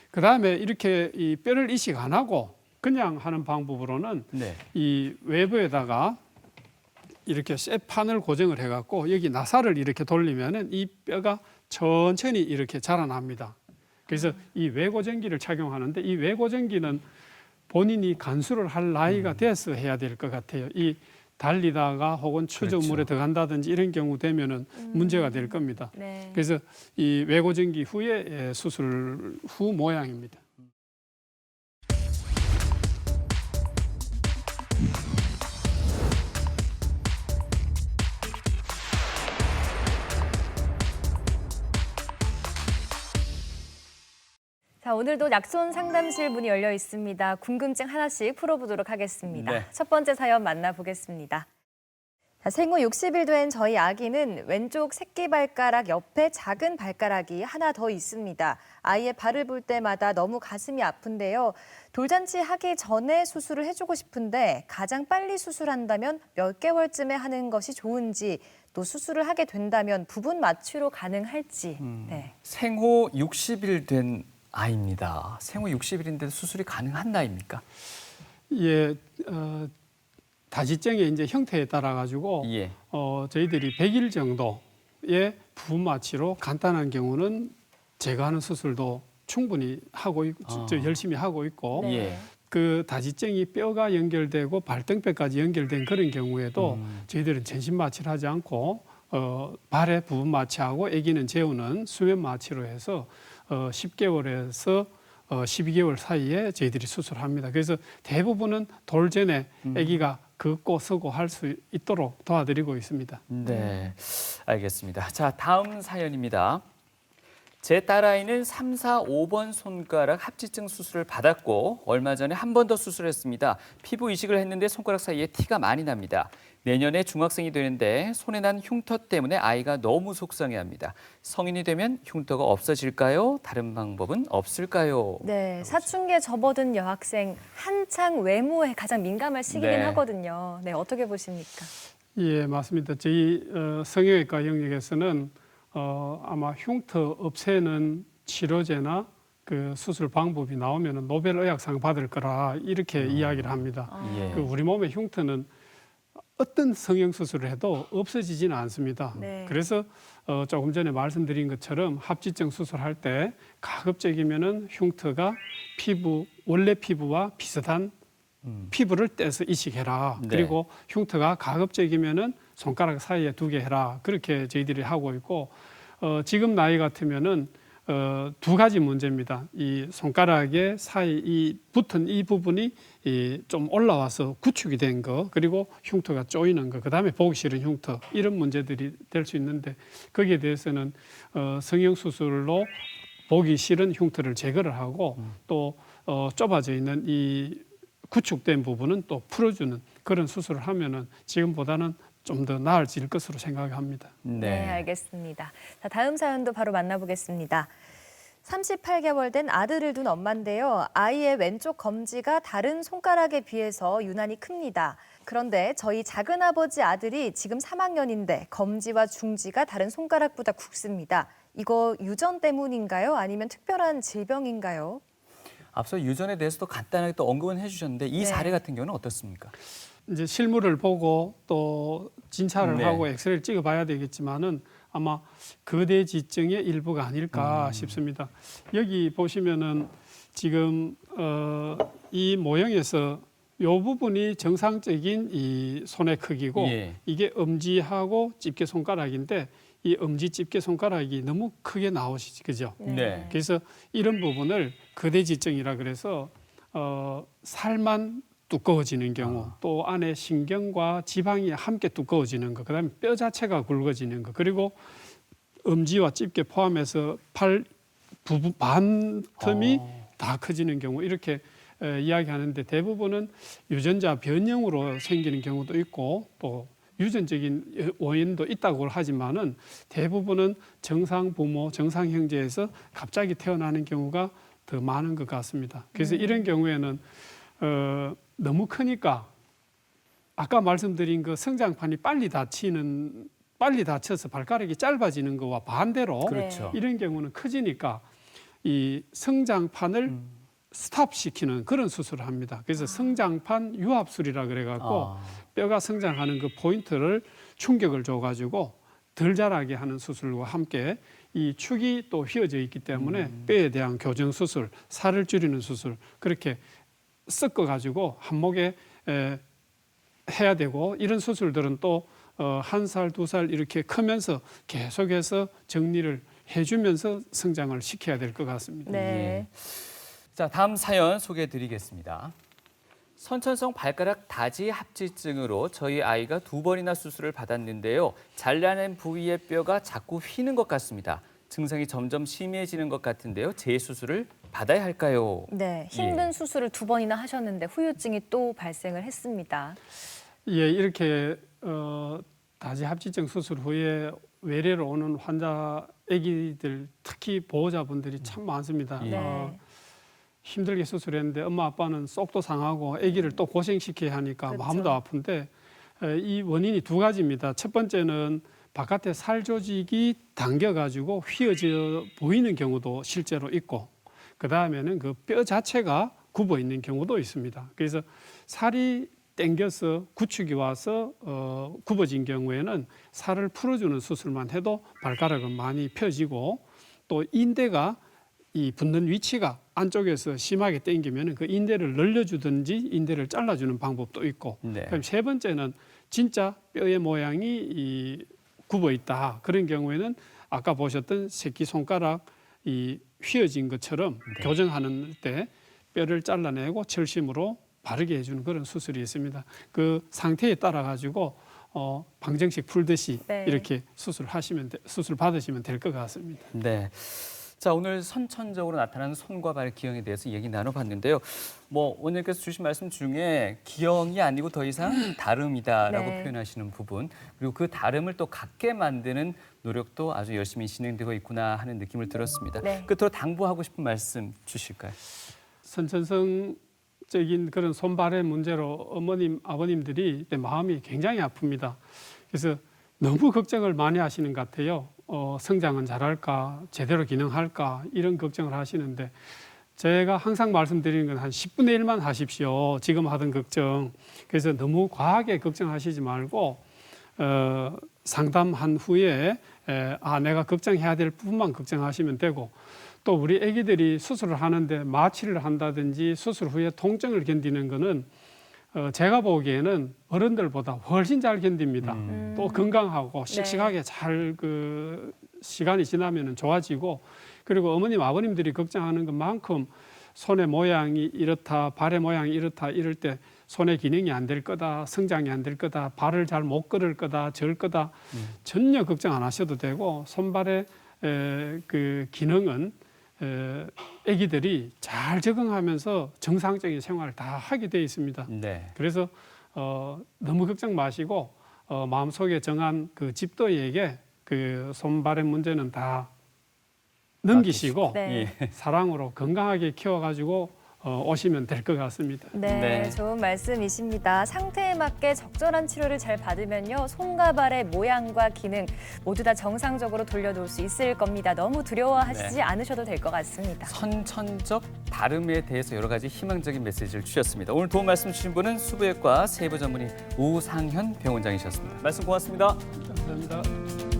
그 다음에 이렇게 이 뼈를 이식 안 하고 그냥 하는 방법으로는 네. 이 외부에다가 이렇게 쇠판을 고정을 해갖고 여기 나사를 이렇게 돌리면은 이 뼈가 천천히 이렇게 자라납니다. 그래서 이 외고정기를 착용하는데 이 외고정기는 본인이 간수를 할 나이가 돼서 해야 될 것 같아요. 이 달리다가 혹은 추조물에 들어간다든지 이런 경우 되면은 문제가 될 겁니다. 네. 그래서 이 외고정기 후에 수술 후 모양입니다. 자, 오늘도 약손 상담실 문이 열려 있습니다. 궁금증 하나씩 풀어보도록 하겠습니다. 네. 첫 번째 사연 만나보겠습니다. 자, 생후 60일 된 저희 아기는 왼쪽 새끼발가락 옆에 작은 발가락이 하나 더 있습니다. 아이의 발을 볼 때마다 너무 가슴이 아픈데요. 돌잔치 하기 전에 수술을 해주고 싶은데 가장 빨리 수술한다면 몇 개월쯤에 하는 것이 좋은지, 또 수술을 하게 된다면 부분 마취로 가능할지. 네. 생후 60일 된 아이입니다. 생후 60일인데도 수술이 가능한 나이입니까? 예, 다지증의 이제 형태에 따라 가지고 예. 저희들이 100일 정도의 부분 마취로 간단한 경우는 제거하는 수술도 충분히 하고 있고 열심히 하고 있고 네. 예. 그 다지증이 뼈가 연결되고 발등뼈까지 연결된 그런 경우에도 저희들은 전신 마취를 하지 않고 발에 부분 마취하고 아기는 재우는 수면 마취로 해서 10개월에서 12개월 사이에 저희들이 수술합니다. 그래서 대부분은 돌 전에 아기가 걷고 서고 할 수 있도록 도와드리고 있습니다. 네, 알겠습니다. 자, 다음 사연입니다. 제 딸아이는 3, 4, 5번 손가락 합지증 수술을 받았고 얼마 전에 한 번 더 수술했습니다. 피부 이식을 했는데 손가락 사이에 티가 많이 납니다. 내년에 중학생이 되는데 손에 난 흉터 때문에 아이가 너무 속상해합니다. 성인이 되면 흉터가 없어질까요? 다른 방법은 없을까요? 네, 사춘기에 접어든 여학생 한창 외모에 가장 민감할 시기긴 네. 하거든요. 네, 어떻게 보십니까? 예, 맞습니다. 저희 성형외과 영역에서는 아마 흉터 없애는 치료제나 그 수술 방법이 나오면 노벨 의학상 받을 거라 이렇게 이야기를 합니다. 예. 그 우리 몸의 흉터는 어떤 성형 수술을 해도 없어지지는 않습니다. 네. 그래서 조금 전에 말씀드린 것처럼 합지증 수술할 때 가급적이면은 흉터가 원래 피부와 비슷한 피부를 떼서 이식해라. 네. 그리고 흉터가 가급적이면은 손가락 사이에 두게 해라. 그렇게 저희들이 하고 있고 지금 나이 같으면은 두 가지 문제입니다. 이 손가락에 사이 붙은 이 부분이 좀 올라와서 구축이 된 거, 그리고 흉터가 조이는 거, 그다음에 보기 싫은 흉터, 이런 문제들이 될 수 있는데 거기에 대해서는 성형 수술로 보기 싫은 흉터를 제거를 하고 또 좁아져 있는 이 구축된 부분은 또 풀어주는 그런 수술을 하면은 지금보다는 좀 더 나아질 것으로 생각합니다. 네, 알겠습니다. 자, 다음 사연도 바로 만나보겠습니다. 38개월 된 아들을 둔 엄마인데요. 아이의 왼쪽 검지가 다른 손가락에 비해서 유난히 큽니다. 그런데 저희 작은아버지 아들이 지금 3학년인데 검지와 중지가 다른 손가락보다 굵습니다. 이거 유전 때문인가요? 아니면 특별한 질병인가요? 앞서 유전에 대해서도 간단하게 또 언급은 해주셨는데 이 네. 사례 같은 경우는 어떻습니까? 이제 실물을 보고 또 진찰을 네. 하고 엑스레이를 찍어봐야 되겠지만은 아마 거대지증의 일부가 아닐까 싶습니다. 여기 보시면은 지금 이 모형에서 이 부분이 정상적인 이 손의 크기고 예. 이게 엄지하고 집게 손가락인데 이 엄지 집게 손가락이 너무 크게 나오시죠, 그죠? 네. 그래서 이런 부분을 거대지증이라 그래서 살만 두꺼워지는 경우, 또 안에 신경과 지방이 함께 두꺼워지는 것, 그다음에 뼈 자체가 굵어지는 것, 그리고 엄지와 집게 포함해서 팔 부분 반 틈이 다 커지는 경우 이렇게 이야기하는데 대부분은 유전자 변형으로 생기는 경우도 있고 또 유전적인 원인도 있다고 하지만은 대부분은 정상 부모, 정상 형제에서 갑자기 태어나는 경우가 더 많은 것 같습니다. 그래서 이런 경우에는 너무 크니까 아까 말씀드린 그 성장판이 빨리 다쳐서 발가락이 짧아지는 거와 반대로 그렇죠. 이런 경우는 커지니까 이 성장판을 스탑시키는 그런 수술을 합니다. 그래서 성장판 유합술이라 그래갖고 뼈가 성장하는 그 포인트를 충격을 줘가지고 덜 자라게 하는 수술과 함께 이 축이 또 휘어져 있기 때문에 뼈에 대한 교정 수술, 살을 줄이는 수술 그렇게 섞어가지고 한목에 해야 되고 이런 수술들은 또 1살, 2살 이렇게 크면서 계속해서 정리를 해주면서 성장을 시켜야 될 것 같습니다. 네. 자, 다음 사연 소개해드리겠습니다. 선천성 발가락 다지 합지증으로 저희 아이가 2번이나 수술을 받았는데요. 잘라낸 부위의 뼈가 자꾸 휘는 것 같습니다. 증상이 점점 심해지는 것 같은데요. 재수술을 받아야 할까요? 네, 힘든 수술을 2번이나 하셨는데 후유증이 또 발생을 했습니다. 예, 이렇게 다지합지증 수술 후에 외래로 오는 환자, 아기들 특히 보호자분들이 참 많습니다. 네. 힘들게 수술했는데 엄마 아빠는 속도 상하고 아기를 또 고생시켜야 하니까 그렇죠. 마음도 아픈데 이 원인이 두 가지입니다. 첫 번째는 바깥에 살 조직이 당겨가지고 휘어져 보이는 경우도 실제로 있고, 그 다음에는 그 뼈 자체가 굽어 있는 경우도 있습니다. 그래서 살이 당겨서 구축이 와서 굽어진 경우에는 살을 풀어주는 수술만 해도 발가락은 많이 펴지고, 또 인대가 이 붙는 위치가 안쪽에서 심하게 당기면 그 인대를 늘려주든지 인대를 잘라주는 방법도 있고, 네. 그럼 세 번째는 진짜 뼈의 모양이 이 굽어 있다. 그런 경우에는 아까 보셨던 새끼 손가락 이 휘어진 것처럼 네. 교정하는 때 뼈를 잘라내고 철심으로 바르게 해주는 그런 수술이 있습니다. 그 상태에 따라 가지고 방정식 풀듯이 네. 이렇게 수술 받으시면 될 것 같습니다. 네. 자, 오늘 선천적으로 나타나는 손과 발 기형에 대해서 얘기 나눠봤는데요. 뭐 원장님께서 주신 말씀 중에 기형이 아니고 더 이상 다름이다라고 네. 표현하시는 부분, 그리고 그 다름을 또 같게 만드는 노력도 아주 열심히 진행되고 있구나 하는 느낌을 들었습니다. 네. 끝으로 당부하고 싶은 말씀 주실까요? 선천성적인 그런 손발의 문제로 어머님, 아버님들이 마음이 굉장히 아픕니다. 그래서 너무 걱정을 많이 하시는 것 같아요. 성장은 잘할까, 제대로 기능할까 이런 걱정을 하시는데, 제가 항상 말씀드리는 건 한 10분의 1만 하십시오. 지금 하던 걱정. 그래서 너무 과하게 걱정하시지 말고 상담한 후에 내가 걱정해야 될 부분만 걱정하시면 되고, 또 우리 아기들이 수술을 하는데 마취를 한다든지 수술 후에 통증을 견디는 거는 제가 보기에는 어른들보다 훨씬 잘 견딥니다. 또 건강하고 씩씩하게 잘 그 시간이 지나면 좋아지고, 그리고 어머님 아버님들이 걱정하는 것만큼 손의 모양이 이렇다, 발의 모양이 이렇다 이럴 때 손의 기능이 안 될 거다, 성장이 안 될 거다, 발을 잘 못 걸을 거다, 절 거다, 전혀 걱정 안 하셔도 되고, 손발의 그 기능은 아기들이 잘 적응하면서 정상적인 생활을 다 하게 돼 있습니다. 네. 그래서 너무 걱정 마시고 마음속에 정한 그 집도에게 그 손발의 문제는 다 넘기시고 네. 사랑으로 건강하게 키워가지고 오시면 될 것 같습니다. 네, 네. 좋은 말씀이십니다. 상태에 맞게 적절한 치료를 잘 받으면요, 손과 발의 모양과 기능 모두 다 정상적으로 돌려놓을 수 있을 겁니다. 너무 두려워하시지 네. 않으셔도 될 것 같습니다. 선천적 다름에 대해서 여러 가지 희망적인 메시지를 주셨습니다. 오늘 도움 말씀 주신 분은 수부외과 세부 전문의 우상현 병원장이셨습니다. 말씀 고맙습니다. 감사합니다.